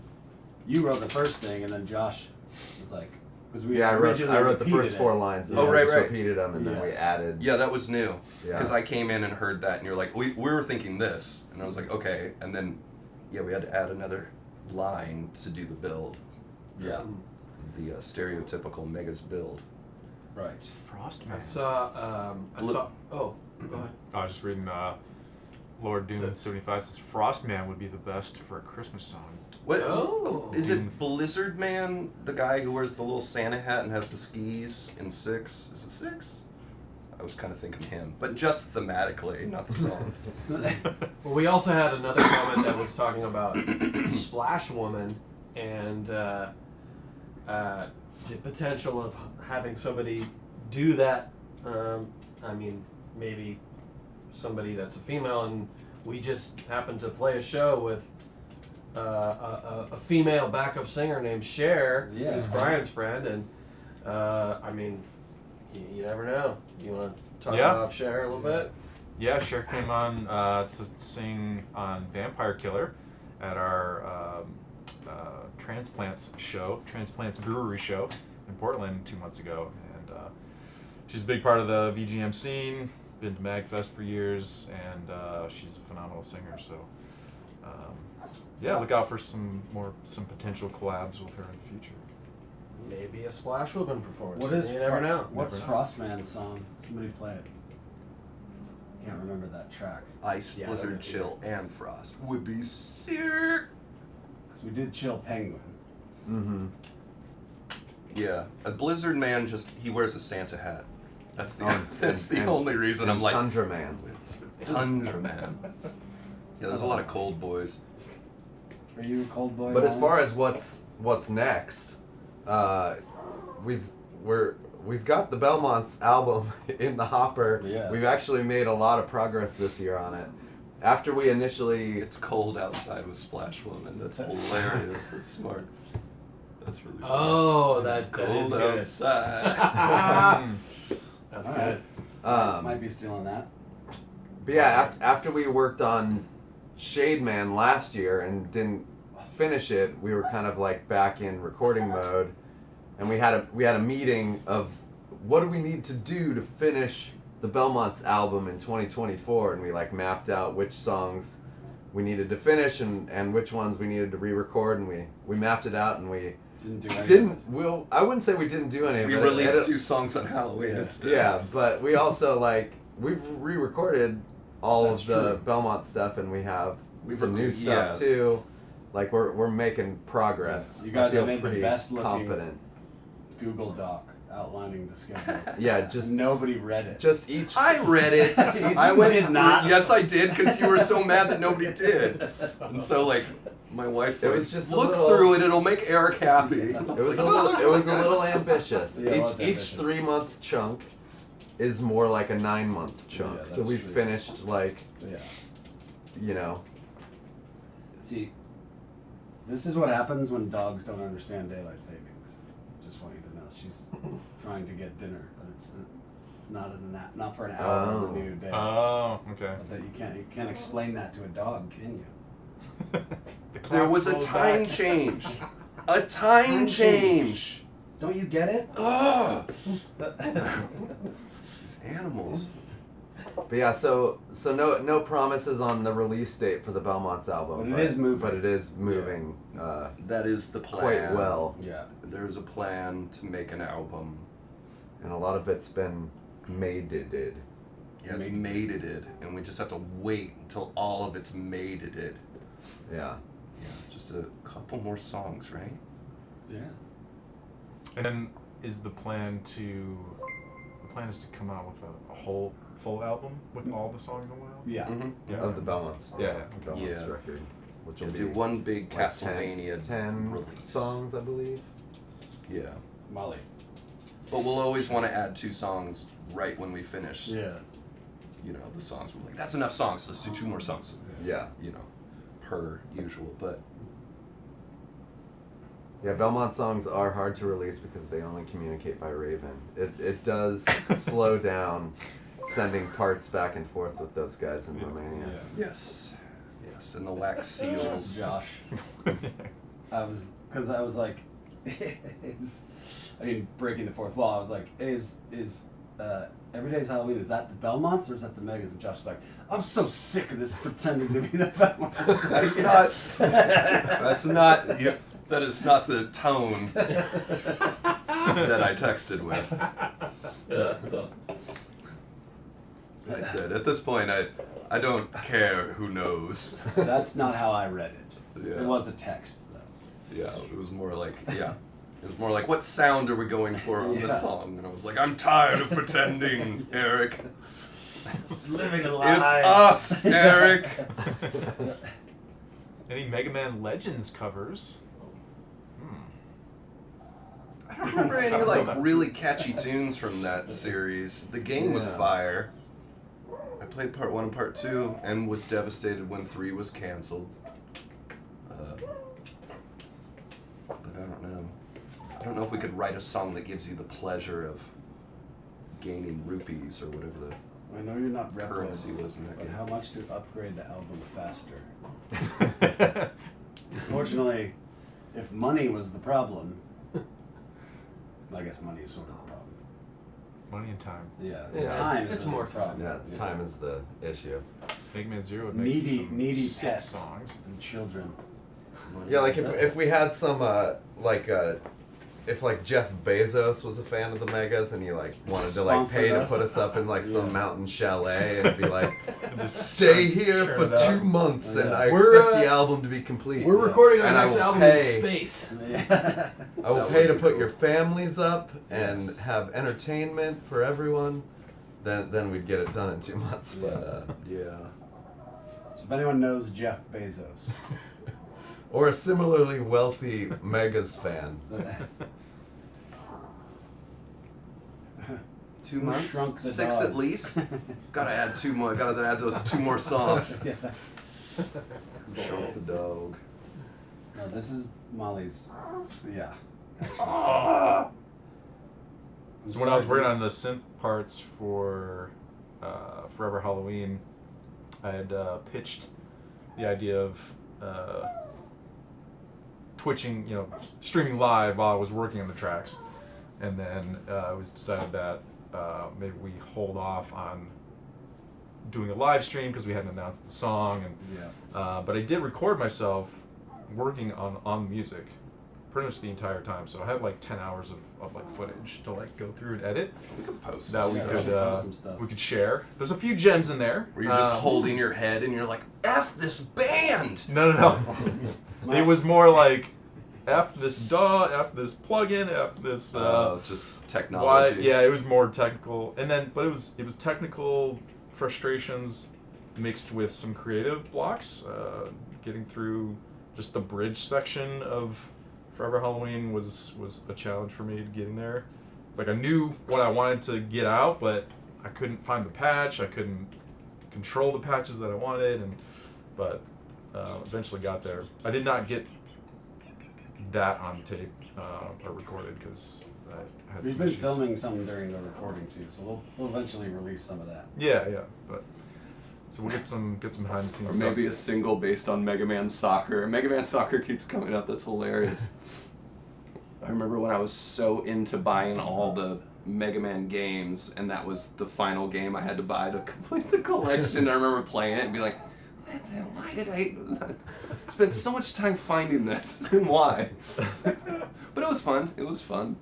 Speaker 1: You wrote the first thing, and then Josh was like, 'Cause we
Speaker 2: Yeah, I wrote
Speaker 1: originally
Speaker 2: the first
Speaker 1: repeated
Speaker 2: 4
Speaker 1: it.
Speaker 2: lines and
Speaker 3: Oh,
Speaker 2: then
Speaker 3: right,
Speaker 2: we just
Speaker 3: right.
Speaker 2: repeated them and then
Speaker 1: Yeah.
Speaker 2: we added.
Speaker 3: Yeah, that was new.
Speaker 2: Yeah.
Speaker 3: Because I came in and heard that, and you're like, we were thinking this, and I was like, okay, and then, yeah, we had to add another line to do the build. Yeah, the stereotypical Megas build.
Speaker 1: Right.
Speaker 7: Frostman.
Speaker 8: I saw. Oh, go ahead.
Speaker 7: I was just reading. Lord Doom 75 says Frostman would be the best for a Christmas song.
Speaker 3: What
Speaker 8: Oh.
Speaker 3: is it? Blizzard Man, the guy who wears the little Santa hat and has the skis in 6. Is it 6? I was kind of thinking him, but just thematically, not the song.
Speaker 8: Well, we also had another comment that was talking about Splash Woman and the potential of having somebody do that. I mean, maybe somebody that's a female, and we just happen to play a show with a female backup singer named Cher,
Speaker 1: Yeah.
Speaker 8: who's Brian's friend, and I mean, you never know. You want to talk
Speaker 7: Yeah.
Speaker 8: about Cher a little bit?
Speaker 7: Yeah, Cher came on to sing on Vampire Killer at our Transplants Brewery show in Portland 2 months ago, and she's a big part of the VGM scene. Been to MagFest for years, and she's a phenomenal singer. So, yeah, look out for some potential collabs with her in the future.
Speaker 8: Maybe a Splash Woman performance.
Speaker 1: What is
Speaker 8: you never know.
Speaker 1: What's
Speaker 7: Never know.
Speaker 1: Frostman's song? Somebody play it. Can't remember that track.
Speaker 3: Ice,
Speaker 8: Yeah,
Speaker 3: Blizzard,
Speaker 8: that would be
Speaker 3: Chill, and Frost would be sick.
Speaker 1: 'Cause we did Chill Penguin.
Speaker 2: Mm-hmm.
Speaker 3: Yeah, a Blizzard Man he wears a Santa hat. That's the
Speaker 2: Oh,
Speaker 3: that's the
Speaker 2: and-
Speaker 3: only reason I'm like
Speaker 2: Tundra Man.
Speaker 3: Tundra Man. Yeah, there's a lot of cold boys.
Speaker 1: Are you a cold boy?
Speaker 2: But as
Speaker 1: Alan?
Speaker 2: far as what's next, we've got the Belmont's album in the hopper.
Speaker 1: Yeah.
Speaker 2: We've actually made a lot of progress this year on it. After we initially,
Speaker 3: It's cold outside with Splash Woman. That's hilarious. That's smart. That's really funny.
Speaker 8: Oh,
Speaker 3: It's
Speaker 8: that
Speaker 3: cold
Speaker 8: is good.
Speaker 3: outside.
Speaker 8: That's
Speaker 1: All
Speaker 8: good.
Speaker 1: right. Might be stealing that.
Speaker 2: but yeah, after we worked on Shade Man last year and didn't finish it, we were kind of like back in recording mode, and we had a meeting of what do we need to do to finish the Belmont's album in 2024, and we like mapped out which songs we needed to finish and which ones we needed to re-record, and we mapped it out, and we
Speaker 1: Didn't do anything.
Speaker 2: didn't. I wouldn't say we didn't do any of
Speaker 3: We
Speaker 2: it.
Speaker 3: released 2 songs on Halloween instead.
Speaker 2: Yeah, but we also we've re-recorded all
Speaker 1: That's
Speaker 2: of the
Speaker 1: true.
Speaker 2: Belmont stuff, and we have
Speaker 3: We
Speaker 2: some new
Speaker 3: record-
Speaker 2: stuff
Speaker 3: yeah.
Speaker 2: too. Like we're making progress.
Speaker 1: You guys
Speaker 2: I feel
Speaker 1: have made the
Speaker 2: pretty
Speaker 1: best looking-
Speaker 2: confident.
Speaker 1: Google Doc outlining the schedule.
Speaker 2: Yeah, just
Speaker 1: Nobody read it.
Speaker 2: just each.
Speaker 3: I read it.
Speaker 1: You
Speaker 3: I went
Speaker 1: did
Speaker 3: through-
Speaker 1: not?
Speaker 3: Yes, I did, because you were so mad that nobody did. And so, like, my wife's
Speaker 2: It
Speaker 3: like,
Speaker 2: was just a
Speaker 3: look
Speaker 2: little-
Speaker 3: through it. It'll make Eric happy. I
Speaker 2: It was
Speaker 3: like,
Speaker 2: a
Speaker 3: "Oh,
Speaker 2: little.
Speaker 3: look
Speaker 2: It was a
Speaker 3: at
Speaker 2: little
Speaker 3: that."
Speaker 2: ambitious.
Speaker 1: Yeah, it was
Speaker 2: Each
Speaker 1: ambitious.
Speaker 2: 3-month chunk is more like a 9-month chunk.
Speaker 1: Yeah,
Speaker 2: so
Speaker 1: that's
Speaker 2: we
Speaker 1: true.
Speaker 2: finished
Speaker 1: Yeah.
Speaker 2: you know.
Speaker 1: See, this is what happens when dogs don't understand daylight savings. Just want you to know, she's trying to get dinner, but it's not not for an hour of the new day.
Speaker 7: Oh, okay.
Speaker 1: But that you can't explain that to a dog, can you?
Speaker 7: The
Speaker 3: There
Speaker 7: clock
Speaker 3: was a
Speaker 7: slowed
Speaker 3: time
Speaker 7: back.
Speaker 3: change. A time change.
Speaker 1: Don't you get it?
Speaker 3: Ugh. These animals.
Speaker 2: But yeah, so no promises on the release date for the Belmont's album.
Speaker 1: But it is moving.
Speaker 2: But it is moving
Speaker 3: That is the plan.
Speaker 2: quite well,
Speaker 1: Yeah.
Speaker 3: There's a plan to make an album.
Speaker 2: and a lot of it's been made.
Speaker 3: Yeah, it's mated it, and we just have to wait until all of it's mated it.
Speaker 2: Yeah.
Speaker 3: Yeah, just a couple more songs, right?
Speaker 1: Yeah.
Speaker 7: And then is the plan is to come out with a whole full album with all the songs on one album?
Speaker 1: Yeah.
Speaker 3: Mm-hmm.
Speaker 7: Yeah.
Speaker 2: Of the Belmont's.
Speaker 7: Yeah,
Speaker 2: Belmont's
Speaker 3: Yeah.
Speaker 2: record, which will
Speaker 3: We'll
Speaker 2: be
Speaker 3: do one big
Speaker 2: like
Speaker 3: Castlevania
Speaker 2: 10
Speaker 3: release.
Speaker 2: songs, I believe.
Speaker 3: Yeah.
Speaker 1: Molly.
Speaker 3: But we'll always want to add 2 songs right when we finish.
Speaker 1: Yeah.
Speaker 3: You know, the songs. We're like, that's enough songs. Let's do 2 more songs.
Speaker 2: Yeah.
Speaker 3: You know, per usual. But
Speaker 2: Yeah, Belmont songs are hard to release because they only communicate by Raven. It does slow down sending parts back and forth with those guys in Romania.
Speaker 3: yes, and the wax seals.
Speaker 1: Josh. I was like, I mean, breaking the fourth wall. I was like, hey, is Every Day's Halloween, is that the Belmonts or is that the Megas? And Josh was like, I'm so sick of this pretending to be the Belmonts.
Speaker 3: That's not. That's not. Yeah, that is not the tone that I texted with. I said, at this point, I don't care who knows.
Speaker 1: That's not how I read it.
Speaker 3: Yeah.
Speaker 1: It was a text, though.
Speaker 3: Yeah, it was more like, it was more like, what sound are we going for on this song? And I was like, I'm tired of pretending, Eric.
Speaker 1: Living a lie.
Speaker 3: It's us, Eric.
Speaker 7: Any Mega Man Legends covers?
Speaker 3: I don't remember any like really catchy tunes from that series. The game was fire. I played part 1 and part 2 and was devastated when 3 was canceled. But I don't know. I don't know if we could write a song that gives you the pleasure of gaining rupees or whatever the
Speaker 1: I know you're not
Speaker 3: currency
Speaker 1: Repos,
Speaker 3: was in that
Speaker 1: but
Speaker 3: game.
Speaker 1: how much to upgrade the album faster? Fortunately, if money was the problem, I guess money is sort of the problem.
Speaker 7: Money and time.
Speaker 1: Yeah,
Speaker 2: Yeah.
Speaker 1: time is
Speaker 8: It's
Speaker 1: the
Speaker 8: more
Speaker 1: problem.
Speaker 2: Yeah, time is the issue.
Speaker 7: Mega Man Zero would make some
Speaker 1: Needy
Speaker 7: sick
Speaker 1: pets
Speaker 7: songs.
Speaker 1: and children.
Speaker 2: Yeah, like if we had some if like Jeff Bezos was a fan of the Megas and he like wanted to like pay
Speaker 1: Sponsored
Speaker 2: to
Speaker 1: us.
Speaker 2: put us up in like some
Speaker 1: Yeah.
Speaker 2: mountain chalet and be like,
Speaker 7: Just
Speaker 2: stay here
Speaker 7: churn
Speaker 2: for
Speaker 7: it out.
Speaker 2: 2 months and
Speaker 1: Yeah.
Speaker 2: I
Speaker 8: We're,
Speaker 2: expect the album to be complete.
Speaker 8: We're recording our
Speaker 2: And I
Speaker 8: next
Speaker 2: will
Speaker 8: album
Speaker 2: pay-
Speaker 8: in space.
Speaker 1: Yeah.
Speaker 2: I will
Speaker 3: That
Speaker 2: pay
Speaker 3: would
Speaker 2: to
Speaker 3: be
Speaker 2: put
Speaker 3: cool.
Speaker 2: your families up and
Speaker 1: Yes.
Speaker 2: have entertainment for everyone. Then we'd get it done in 2 months. But
Speaker 3: Yeah.
Speaker 1: So if anyone knows Jeff Bezos,
Speaker 2: or a similarly wealthy Megas fan.
Speaker 3: 2
Speaker 1: Who
Speaker 3: months?
Speaker 1: Shrunk the
Speaker 3: 6
Speaker 1: Dog?
Speaker 3: at least? Gotta add 2 more. Gotta add those 2 more songs.
Speaker 1: Yeah.
Speaker 3: Shrunk the dog.
Speaker 1: No, this is Molly's. Yeah.
Speaker 7: So when I was working on the synth parts for Forever Halloween, I had pitched the idea of twitching, streaming live while I was working on the tracks, and then it was decided that maybe we hold off on doing a live stream because we hadn't announced the song, and
Speaker 1: Yeah.
Speaker 7: but I did record myself working on music pretty much the entire time, so I have like 10 hours of like footage to like go through and edit
Speaker 3: We could post
Speaker 7: that
Speaker 3: some
Speaker 7: we
Speaker 3: stuff.
Speaker 7: could
Speaker 1: Post some stuff.
Speaker 7: we could share. There's a few gems in there.
Speaker 3: Where you're just holding your head and you're like, F this band!
Speaker 7: No. It was more like F this DAW, F this plugin, F this.
Speaker 3: Just
Speaker 7: Why?
Speaker 3: technology.
Speaker 7: Yeah, it was more technical, and then but it was technical frustrations mixed with some creative blocks. Getting through just the bridge section of Forever Halloween was a challenge for me getting there. It's like I knew what I wanted to get out, but I couldn't find the patch. I couldn't control the patches that I wanted, but eventually got there. I did not get that on tape or recorded because I had
Speaker 1: We've
Speaker 7: some
Speaker 1: been
Speaker 7: issues.
Speaker 1: filming some during the recording too, so we'll eventually release some of that.
Speaker 7: Yeah, but so we'll get some behind the scenes
Speaker 5: Or
Speaker 7: stuff.
Speaker 5: maybe a single based on Mega Man Soccer. Mega Man Soccer keeps coming up. That's hilarious. I remember when I was so into buying all the Mega Man games, and that was the final game I had to buy to complete the collection. I remember playing it and be like, why did I spend so much time finding this? And why? But it was fun. It was fun.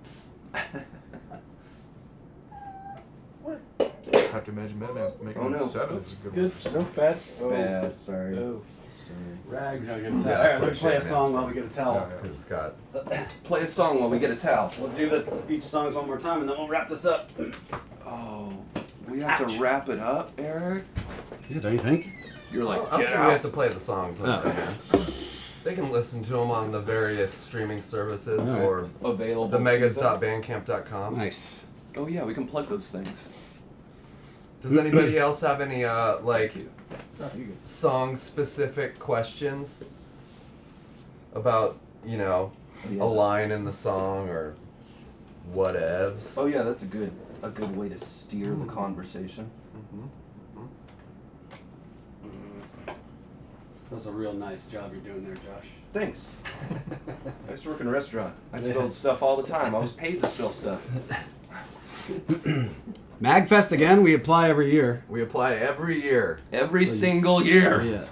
Speaker 7: I have to imagine Mega Man Mega
Speaker 3: Oh,
Speaker 7: Man
Speaker 3: no.
Speaker 7: 7 is a good,
Speaker 8: Good.
Speaker 7: one. for synth.
Speaker 8: Bad.
Speaker 3: Bad, sorry.
Speaker 8: Oh.
Speaker 1: Rags. Gotta get a
Speaker 2: Yeah,
Speaker 1: towel.
Speaker 2: that's
Speaker 1: Alright,
Speaker 2: what
Speaker 1: let's play a
Speaker 2: shit
Speaker 1: song
Speaker 2: man's
Speaker 1: while
Speaker 2: for.
Speaker 1: we get a towel.
Speaker 7: Yeah, yeah.
Speaker 2: Because it's got
Speaker 5: Play a song while we get a towel.
Speaker 1: We'll do the each songs one more time and then we'll wrap this up.
Speaker 5: Oh, we have to wrap it up, Eric?
Speaker 1: Yeah, don't you think?
Speaker 5: You're like,
Speaker 2: I don't
Speaker 5: get
Speaker 2: think we have
Speaker 5: out.
Speaker 2: to play the songs. With them. They can listen to them on the various streaming services
Speaker 1: Alright.
Speaker 2: or
Speaker 5: Available.
Speaker 2: themegas.bandcamp.com.
Speaker 1: Nice.
Speaker 5: Oh yeah, we can plug those things.
Speaker 2: Does anybody else have any like
Speaker 5: Thank you.
Speaker 2: song-specific questions about
Speaker 5: Yeah.
Speaker 2: a line in the song or whatevs?
Speaker 5: Oh yeah, that's a good way to steer the conversation.
Speaker 1: That's a real nice job you're doing there, Josh.
Speaker 5: Thanks. I used to work in a restaurant. I spilled stuff all the time. I was paid to spill stuff.
Speaker 1: Magfest again. We apply every year.
Speaker 2: We apply every year.
Speaker 5: Every single year.
Speaker 1: Yeah.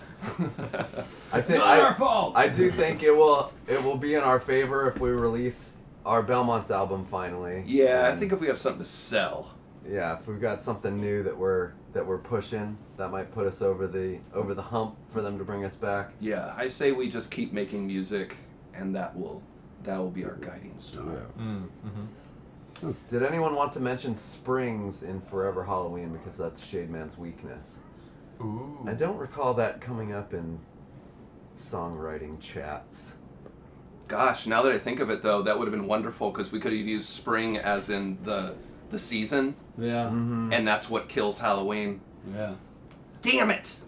Speaker 2: I think
Speaker 8: Not our fault.
Speaker 2: I do think it will be in our favor if we release our Belmont's album finally.
Speaker 5: Yeah, I
Speaker 2: And,
Speaker 5: think if we have something to sell.
Speaker 2: yeah, if we've got something new that we're pushing, that might put us over the hump for them to bring us back.
Speaker 5: Yeah, I say we just keep making music, and that will be our guiding star.
Speaker 2: Did anyone want to mention Springs in Forever Halloween, because that's Shademan's weakness?
Speaker 7: Ooh.
Speaker 2: I don't recall that coming up in songwriting chats.
Speaker 5: Gosh, now that I think of it, though, that would have been wonderful because we could have used spring as in the season,
Speaker 1: Yeah.
Speaker 5: and that's what kills Halloween.
Speaker 1: Yeah.
Speaker 5: Damn it!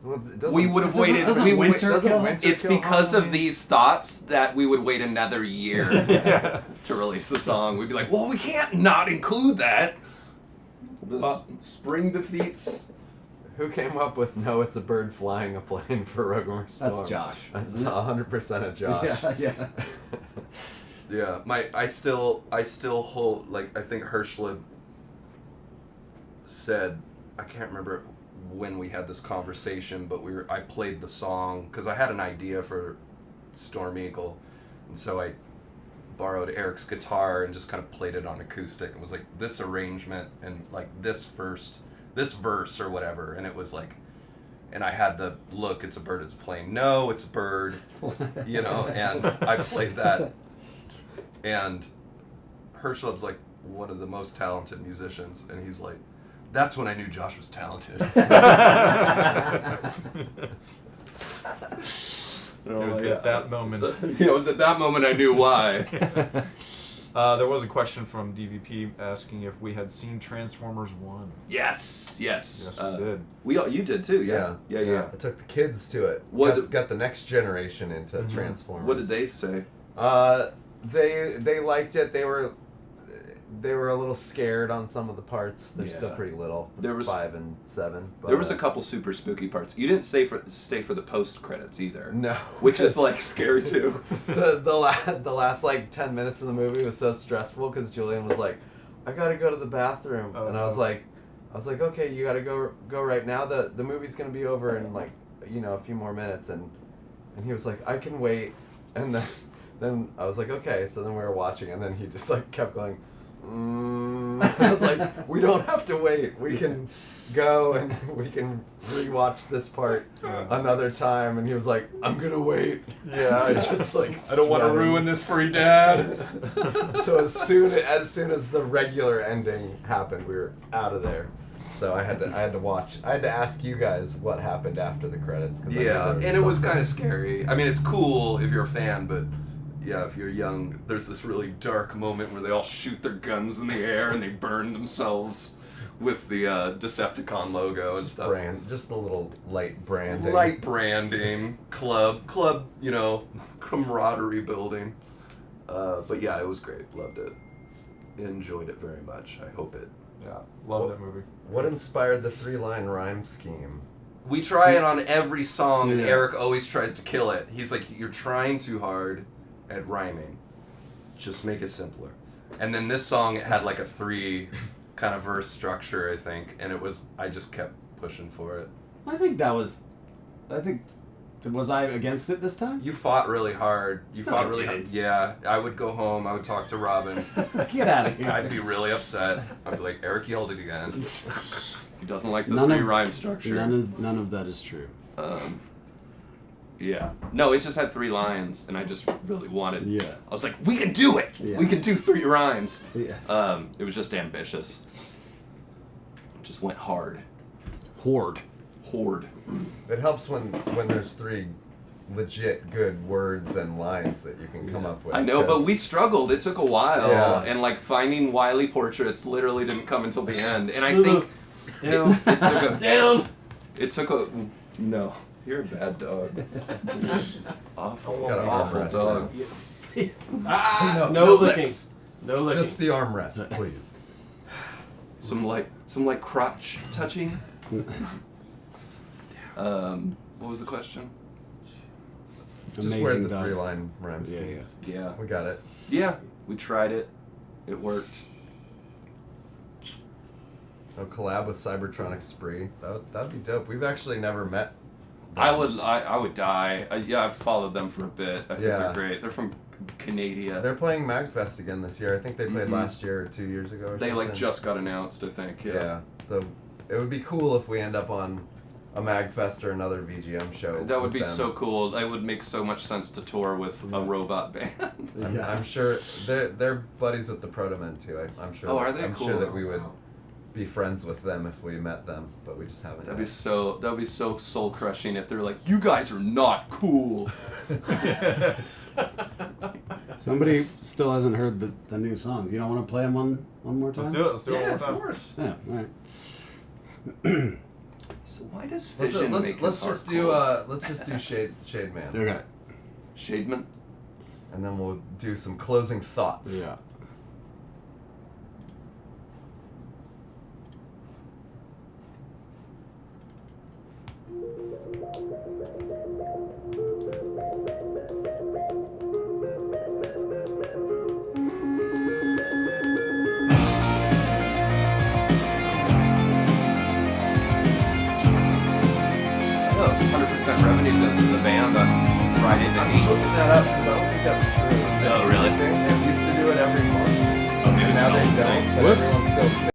Speaker 2: Well, it doesn't-
Speaker 5: We would have waited.
Speaker 1: doesn't
Speaker 5: we
Speaker 1: winter
Speaker 5: would-
Speaker 2: doesn't
Speaker 1: kill?
Speaker 2: winter
Speaker 5: It's
Speaker 2: kill
Speaker 5: because of
Speaker 2: Halloween?
Speaker 5: these thoughts that we would wait another year
Speaker 7: Yeah.
Speaker 5: to release the song. We'd be like, well, we can't not include that. Spring defeats.
Speaker 2: Who came up with "No, it's a bird flying a plane" for Ruggmer Storm?
Speaker 1: That's Josh.
Speaker 2: That's 100% a Josh.
Speaker 1: Yeah. Yeah.
Speaker 3: Yeah, I still hold, like, I think Herschel said, I can't remember when we had this conversation, but I played the song because I had an idea for Storm Eagle, and so I borrowed Eric's guitar and just kind of played it on acoustic and was like, this arrangement and like this verse or whatever, and it was like, and I had the look, it's a bird, it's playing, no, it's a bird, you know, and I played that. And Herschel's like one of the most talented musicians, and he's like, that's when I knew Josh was talented.
Speaker 7: It was at that moment.
Speaker 5: It was at that moment I knew why.
Speaker 7: There was a question from DVP asking if we had seen Transformers 1.
Speaker 5: Yes.
Speaker 7: Yes, we did.
Speaker 5: You did too, yeah. Yeah.
Speaker 2: I took the kids to it.
Speaker 5: What-
Speaker 2: got the next generation into Transformers.
Speaker 5: What did they say?
Speaker 2: They liked it. They were a little scared on some of the parts. They're still
Speaker 5: Yeah.
Speaker 2: pretty little.
Speaker 5: There was
Speaker 2: 5 and 7. But,
Speaker 5: There was a couple super spooky parts. You didn't stay for the post credits either.
Speaker 2: No.
Speaker 5: Which is like scary too.
Speaker 2: the last like 10 minutes of the movie was so stressful because Julian was like, I gotta go to the bathroom,
Speaker 7: Oh,
Speaker 2: and I was like, okay, you gotta go right now. The movie's gonna be over in like a few more minutes, and he was like, I can wait, and then I was like, okay. So then we were watching, and then he just like kept going. I was like, we don't have to wait. We can go and we can rewatch this part another time. And he was like, I'm gonna wait.
Speaker 7: Yeah, I
Speaker 2: just like
Speaker 7: I don't want to
Speaker 2: sweating.
Speaker 7: ruin this for you, Dad.
Speaker 2: So as soon as the regular ending happened, we were out of there. So I had to watch. I had to ask you guys what happened after the credits. 'Cause I knew
Speaker 3: Yeah,
Speaker 2: there
Speaker 3: and it was
Speaker 2: something.
Speaker 3: kind of scary. I mean, it's cool if you're a fan, but yeah, if you're young, there's this really dark moment where they all
Speaker 5: Shoot their guns in the air and they burn themselves with the Decepticon logo and stuff.
Speaker 2: Just a little light branding.
Speaker 3: light branding, club, camaraderie building. But yeah, it was great. Loved it. Enjoyed it very much. I hope it.
Speaker 7: Yeah, love that movie.
Speaker 2: What inspired the 3-line rhyme scheme?
Speaker 3: We try it on every song, and
Speaker 1: Yeah.
Speaker 3: Eric always tries to kill it. He's like, you're trying too hard at rhyming. Just make it simpler. And then this song, it had like a 3 kind of verse structure, I think, and I just kept pushing for it.
Speaker 1: Was I against it this time?
Speaker 3: You fought really hard. You
Speaker 1: No,
Speaker 3: fought
Speaker 1: I
Speaker 3: really
Speaker 1: didn't.
Speaker 3: hard. Yeah, I would go home, I would talk to Robin.
Speaker 1: Get out of here.
Speaker 3: I'd be really upset. I'd be like, Eric yelled it again.
Speaker 5: He doesn't like the
Speaker 1: None
Speaker 5: 3
Speaker 1: of-
Speaker 5: rhyme structure.
Speaker 1: None of that is true.
Speaker 5: Yeah. No, it just had 3 lines, and I just really wanted.
Speaker 1: Yeah.
Speaker 5: I was like, we can do it.
Speaker 1: Yeah.
Speaker 5: We can do 3 rhymes.
Speaker 1: Yeah.
Speaker 5: It was just ambitious. Just went hard.
Speaker 1: Horde.
Speaker 2: It helps when there's 3 legit good words and lines that you can come up with.
Speaker 5: I know, but
Speaker 2: 'cause-
Speaker 5: we struggled. It took a while,
Speaker 2: Yeah.
Speaker 5: and like finding Wiley portraits literally didn't come until the end. And I think it took a no. You're a bad dog. Awful,
Speaker 2: Got an
Speaker 5: awful
Speaker 2: armrest
Speaker 5: dog.
Speaker 2: now.
Speaker 8: No licking. No licking.
Speaker 2: Just the armrest, please.
Speaker 5: Some like crotch touching. What was the question?
Speaker 2: Just wear
Speaker 1: Amazing
Speaker 2: the
Speaker 1: dog.
Speaker 2: 3-line rhyme
Speaker 1: Yeah,
Speaker 2: scheme.
Speaker 1: yeah.
Speaker 5: Yeah.
Speaker 2: We got it.
Speaker 5: Yeah, we tried it. It worked.
Speaker 2: A collab with Cybertronic Spree. That'd be dope. We've actually never met.
Speaker 5: I
Speaker 2: them.
Speaker 5: would die. Yeah, I've followed them for a bit. I think
Speaker 2: Yeah.
Speaker 5: they're great. They're from Canada.
Speaker 2: They're playing MagFest again this year. I think they played
Speaker 5: Mhm.
Speaker 2: last year or 2 years ago. Or
Speaker 5: They
Speaker 2: something.
Speaker 5: like just got announced, I think.
Speaker 2: Yeah. So it would be cool if we end up on a MagFest or another VGM show.
Speaker 5: That would
Speaker 2: with
Speaker 5: be
Speaker 2: them.
Speaker 5: so cool. It would make so much sense to tour with a robot band.
Speaker 2: I'm sure they're buddies with the Protomen too. I'm sure.
Speaker 5: Oh, are they?
Speaker 2: I'm
Speaker 5: Cool.
Speaker 2: sure that we would be friends with them if we met them, but we just haven't.
Speaker 5: That'd be
Speaker 2: yet.
Speaker 5: so soul crushing if they're like, you guys are not cool.
Speaker 1: Somebody still hasn't heard the new songs. You don't want to play them one more time?
Speaker 7: Let's do it. Let's do it
Speaker 8: Yeah,
Speaker 7: one
Speaker 8: of
Speaker 7: more time.
Speaker 8: course.
Speaker 1: Yeah, all right.
Speaker 5: So why does
Speaker 2: Let's
Speaker 5: Fission make
Speaker 2: let's
Speaker 5: his
Speaker 2: just
Speaker 5: heart
Speaker 2: do let's just do Shade Man,
Speaker 1: Okay.
Speaker 5: Shademan?
Speaker 2: and then we'll do some closing thoughts.
Speaker 1: Yeah.
Speaker 5: Oh, 100% revenue goes to the band on Friday the
Speaker 2: I'm
Speaker 5: 8th.
Speaker 2: looking that up because I don't think that's true.
Speaker 5: Oh, really?
Speaker 2: Bandcamp used to do it every month.
Speaker 5: Oh, maybe
Speaker 2: And
Speaker 5: it's
Speaker 2: now
Speaker 5: an
Speaker 2: they
Speaker 5: old
Speaker 2: don't.
Speaker 5: thing.
Speaker 2: But
Speaker 1: Whoops.
Speaker 2: everyone's still.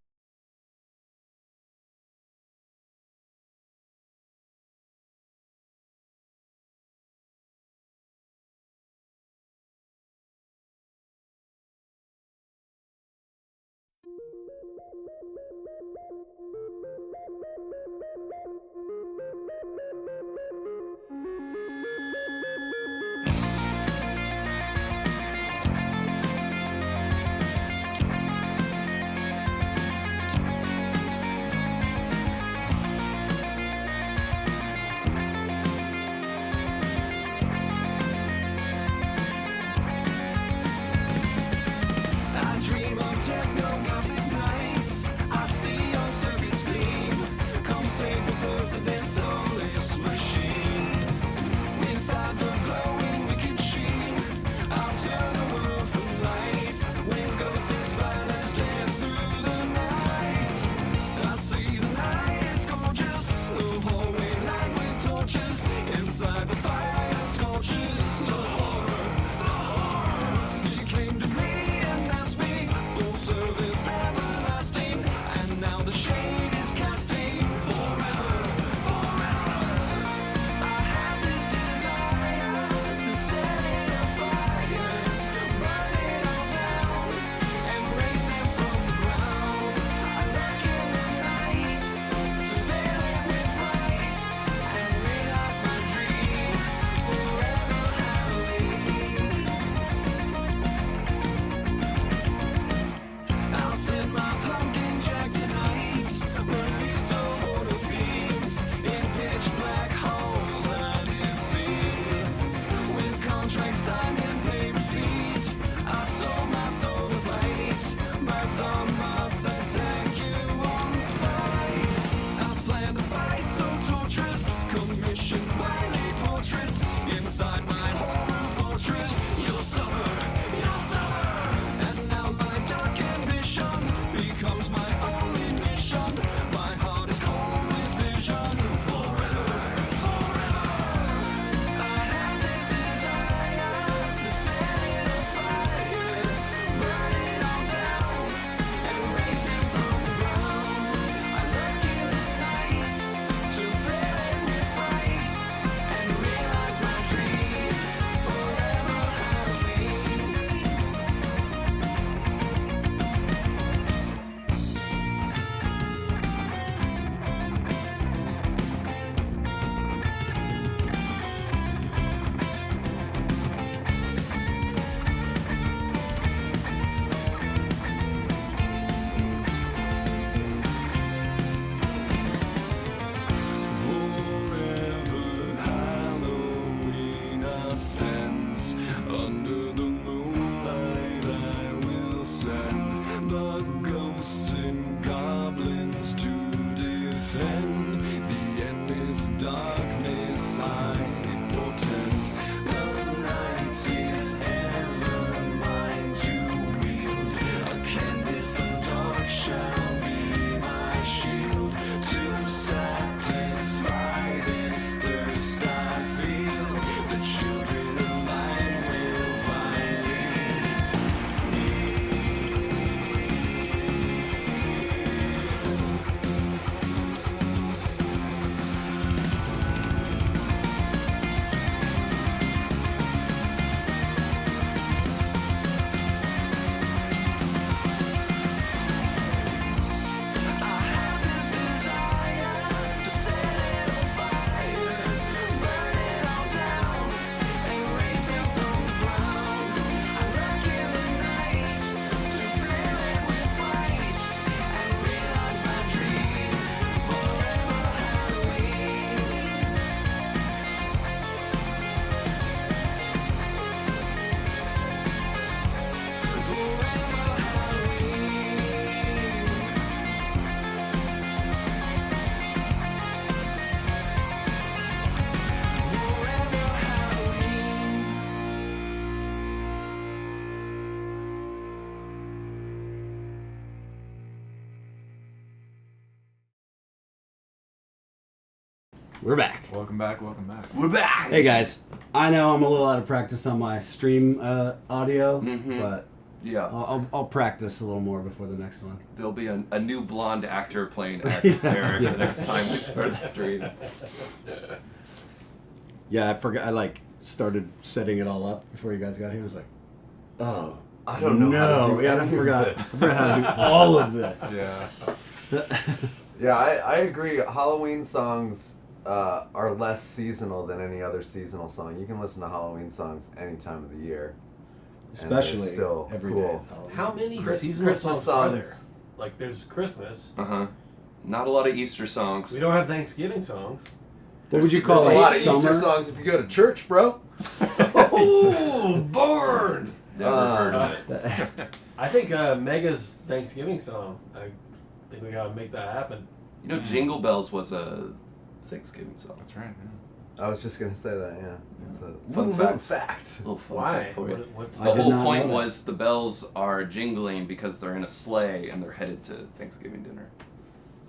Speaker 1: We're back.
Speaker 7: Welcome back. Welcome back.
Speaker 5: We're back.
Speaker 1: Hey guys, I know I'm a little out of practice on my stream audio, but
Speaker 5: Yeah.
Speaker 1: I'll practice a little more before the next one.
Speaker 5: There'll be a new blonde actor playing Eric
Speaker 1: Yeah.
Speaker 5: the next time we start the stream.
Speaker 1: Yeah, I forgot. I started setting it all up before you guys got here. I was like, oh,
Speaker 2: I don't know how to do
Speaker 1: I
Speaker 2: any of
Speaker 1: forgot.
Speaker 2: this.
Speaker 1: I forgot how to do all of this.
Speaker 7: Yeah.
Speaker 2: Yeah, I agree. Halloween songs are less seasonal than any other seasonal song. You can listen to Halloween songs any time of the year.
Speaker 1: Especially
Speaker 2: still
Speaker 1: every
Speaker 2: cool.
Speaker 1: day is Halloween.
Speaker 8: How many
Speaker 2: Christmas
Speaker 8: seasonal songs are
Speaker 2: songs.
Speaker 8: there? Like, there's Christmas.
Speaker 5: Not a lot of Easter songs.
Speaker 8: We don't have Thanksgiving songs.
Speaker 1: What would you call
Speaker 2: There's a
Speaker 1: it?
Speaker 2: lot of
Speaker 1: Summer?
Speaker 2: Easter songs if you go to church, bro.
Speaker 8: Oh, born!
Speaker 5: Never heard of it.
Speaker 8: I think Mega's Thanksgiving song. I think we gotta make that happen.
Speaker 5: You know, Jingle Bells was a Thanksgiving song.
Speaker 7: That's right.
Speaker 2: I was just gonna say that. Yeah, it's a
Speaker 5: Fun
Speaker 2: little
Speaker 5: fact. Little fun
Speaker 8: Why?
Speaker 5: fact for you.
Speaker 8: What's
Speaker 1: I
Speaker 5: The
Speaker 1: did
Speaker 5: whole
Speaker 1: not
Speaker 5: point
Speaker 1: know that.
Speaker 5: was the bells are jingling because they're in a sleigh and they're headed to Thanksgiving dinner.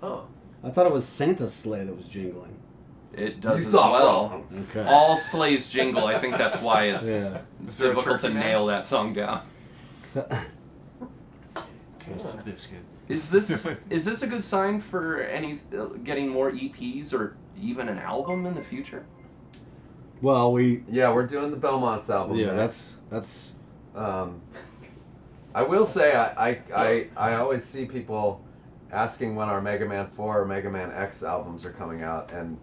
Speaker 8: Oh.
Speaker 1: I thought it was Santa's sleigh that was jingling.
Speaker 5: It does
Speaker 2: You
Speaker 5: as
Speaker 2: thought
Speaker 5: well.
Speaker 2: wrong.
Speaker 1: Okay.
Speaker 5: All sleighs jingle. I think that's why it's,
Speaker 1: Yeah.
Speaker 5: it's
Speaker 7: Is there a
Speaker 5: difficult to
Speaker 7: turkey man?
Speaker 5: nail that song down.
Speaker 7: Taste the biscuit.
Speaker 5: Is this a good sign for getting more EPs or even an album in the future?
Speaker 1: Well,
Speaker 2: Yeah, we're doing the Belmonts album.
Speaker 1: yeah,
Speaker 2: next.
Speaker 1: that's
Speaker 2: I will say I always see people asking when our Mega Man 4 or Mega Man X albums are coming out, and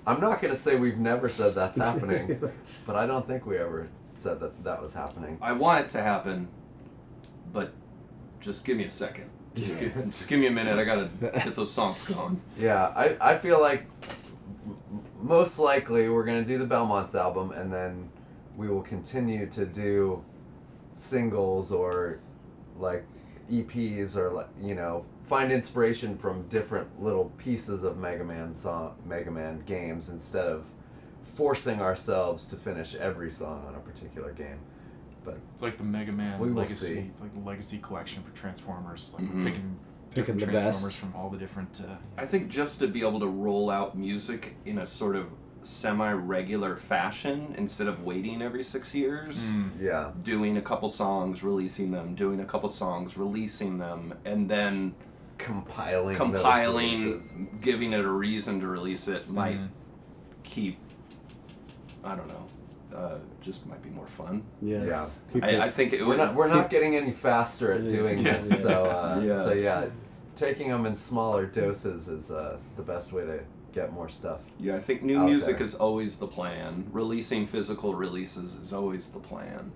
Speaker 2: I'm not gonna say we've never said that's happening, but I don't think we ever said that was happening.
Speaker 5: I want it to happen, but just give me a second. Just give me a minute. I gotta get those songs going.
Speaker 2: Yeah, I feel like most likely we're gonna do the Belmonts album, and then we will continue to do singles or like EPs or find inspiration from different little pieces of Mega Man games instead of forcing ourselves to finish every song on a particular game. But
Speaker 7: It's like the Mega Man
Speaker 2: We will
Speaker 7: Legacy.
Speaker 2: see.
Speaker 7: It's like the Legacy collection for Transformers. Like
Speaker 5: Mhm.
Speaker 7: picking
Speaker 1: Picking the
Speaker 7: Transformers
Speaker 1: best.
Speaker 7: from all the different.
Speaker 5: I think just to be able to roll out music in a sort of semi-regular fashion instead of waiting every 6 years,
Speaker 2: yeah,
Speaker 5: doing a couple songs, releasing them, doing a couple songs, releasing them, and then
Speaker 2: compiling, those
Speaker 5: compiling,
Speaker 2: releases.
Speaker 5: giving it a reason to release it might
Speaker 7: Mhm.
Speaker 5: keep, I don't know, just might be more fun.
Speaker 1: yeah.
Speaker 2: Yeah.
Speaker 1: Keep
Speaker 5: I think it would.
Speaker 2: We're not getting any faster at doing
Speaker 1: Yeah.
Speaker 2: this, so
Speaker 5: Yeah.
Speaker 2: so yeah, taking them in smaller doses is the best way to get more stuff.
Speaker 5: Yeah, I think new
Speaker 2: out
Speaker 5: music
Speaker 2: there.
Speaker 5: is always the plan. Releasing physical releases is always the plan.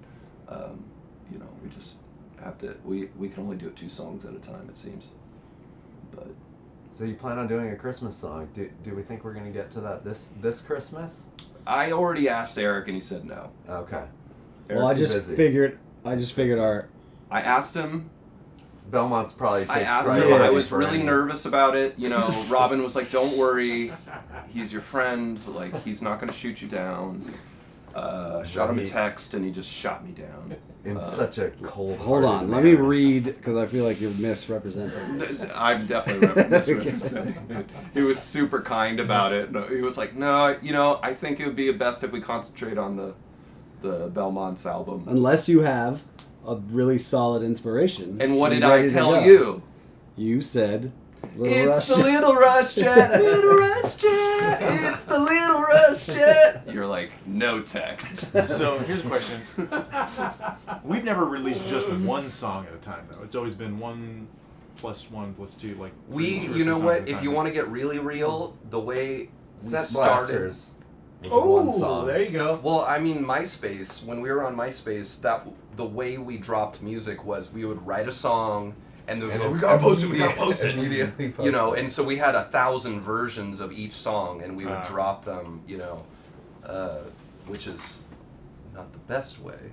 Speaker 5: We just have to. We can only do it 2 songs at a time, it seems. But
Speaker 2: So you plan on doing a Christmas song? Do we think we're gonna get to that this Christmas?
Speaker 5: I already asked Eric, and he said no.
Speaker 2: Okay.
Speaker 1: Well, I
Speaker 2: Eric's
Speaker 1: just
Speaker 2: busy.
Speaker 1: figured our
Speaker 5: I asked him.
Speaker 2: Belmont's probably takes
Speaker 5: I asked
Speaker 2: priority
Speaker 5: him. I was
Speaker 2: for
Speaker 5: really
Speaker 2: any-
Speaker 5: nervous about it. Robin was like, "Don't worry, he's your friend. Like, he's not gonna shoot you down." Shot him a
Speaker 2: Right.
Speaker 5: text, and he just shot me down.
Speaker 2: in such a cold.
Speaker 1: Hold on, let me read because I feel like you're misrepresenting this.
Speaker 5: I'm definitely misrepresenting it. He was super kind about it. No, he was like, "No, I think it would be best if we concentrate on the Belmonts album."
Speaker 1: Unless you have a really solid inspiration.
Speaker 5: And what
Speaker 1: you're
Speaker 5: did I
Speaker 1: ready to
Speaker 5: tell
Speaker 1: go.
Speaker 5: you?
Speaker 1: You said Little Rush.
Speaker 5: the Little Rush Jet, Little Rush Jet. It's the Little Rush Jet. You're like, no text.
Speaker 7: So here's a question. We've never released just one song at a time, though. It's always been 1 + 1 + 2, like.
Speaker 5: We,
Speaker 7: 2 or 3
Speaker 5: you know
Speaker 7: songs
Speaker 5: what?
Speaker 7: at a
Speaker 5: If
Speaker 7: time.
Speaker 5: you want to get really real, the way we
Speaker 2: Set
Speaker 5: started.
Speaker 2: Blasters was one
Speaker 8: Oh,
Speaker 2: song.
Speaker 8: there you go.
Speaker 3: Well, I mean, MySpace, when we were on MySpace, the way we dropped music was we would write a song and then we gotta post it.
Speaker 2: Immediately post
Speaker 3: You know,
Speaker 2: it.
Speaker 3: and so we had 1,000 versions of each song and we would
Speaker 7: Ah.
Speaker 3: drop them, which is not the best way.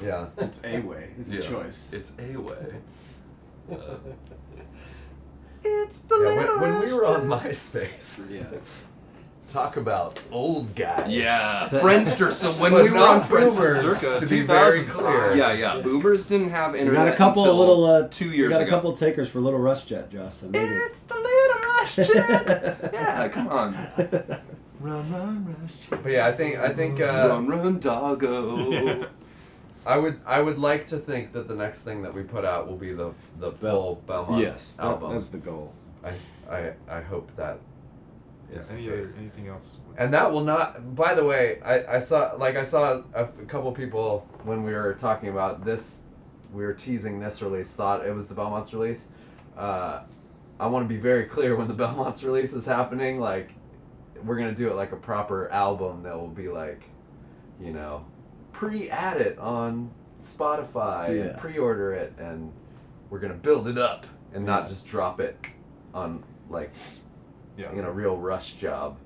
Speaker 2: Yeah.
Speaker 1: It's a way. It's
Speaker 3: Yeah.
Speaker 1: a choice.
Speaker 3: It's a way.
Speaker 5: It's the
Speaker 2: Yeah, when we were on MySpace,
Speaker 1: Yeah.
Speaker 2: talk about old guys.
Speaker 5: Yeah, Friendster. So when
Speaker 2: But
Speaker 5: we were
Speaker 2: not
Speaker 5: on Friendster,
Speaker 2: boomers,
Speaker 5: circa
Speaker 2: to be very
Speaker 5: 2005.
Speaker 2: clear.
Speaker 5: Yeah. Boomers didn't have
Speaker 1: We
Speaker 5: internet
Speaker 1: got a couple
Speaker 5: until
Speaker 1: of little
Speaker 5: 2
Speaker 1: we
Speaker 5: years
Speaker 1: got
Speaker 5: ago.
Speaker 1: a couple takers for Little Rush Jet, Joss. So maybe.
Speaker 5: It's the Little Rush Jet. Yeah, come on.
Speaker 7: Run, rush.
Speaker 2: But yeah, I think
Speaker 3: Run, doggo.
Speaker 2: I would like to think that the next thing that we put out will be the full Belmont's
Speaker 1: Yes,
Speaker 2: album.
Speaker 1: that's the goal.
Speaker 2: I hope that is the case.
Speaker 7: Anything else?
Speaker 2: And that will not. By the way, I saw a couple people when we were talking about this. We were teasing this release. Thought it was the Belmont's release. I want to be very clear when the Belmont's release is happening. Like, we're gonna do it like a proper album that will be like, you know, pre-add it on Spotify and pre-order it, and we're gonna build it up and not just drop it on like, real rush job.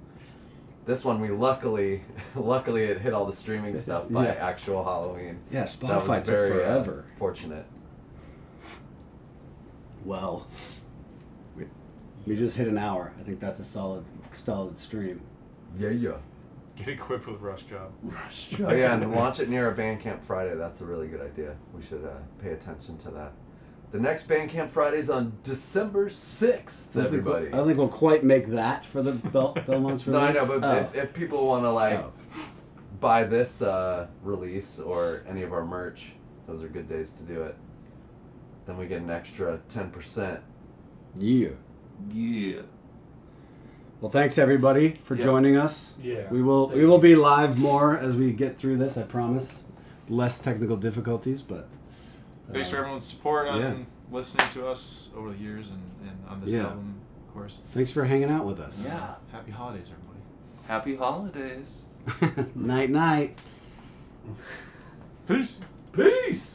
Speaker 2: This one we luckily it hit all the streaming stuff by actual Halloween.
Speaker 1: Yeah,
Speaker 2: That
Speaker 1: Spotify
Speaker 2: was
Speaker 1: took
Speaker 2: very
Speaker 1: forever.
Speaker 2: fortunate.
Speaker 1: Well, we just hit an hour. I think that's a solid stream.
Speaker 2: Yeah.
Speaker 7: Get equipped with Rush Job.
Speaker 2: Oh yeah, and launch it near a Bandcamp Friday. That's a really good idea. We should pay attention to that. The next Bandcamp Friday is on December 6th, everybody.
Speaker 1: I don't think we'll quite make that for the Belmont's release.
Speaker 2: No, I know, but if people want to buy this release or any of our merch, those are good days to do it. Then we get an extra 10%.
Speaker 1: Yeah.
Speaker 5: Yeah.
Speaker 1: Well, thanks everybody for joining us.
Speaker 7: Yeah.
Speaker 1: We will be live more as we get through this, I promise. Less technical difficulties, but
Speaker 7: Thanks for everyone's support on listening to us over the years and on this album, of course.
Speaker 1: Thanks for hanging out with us.
Speaker 8: Yeah.
Speaker 7: Happy holidays, everybody.
Speaker 5: Happy holidays.
Speaker 1: Night night.
Speaker 7: Peace.
Speaker 8: Peace.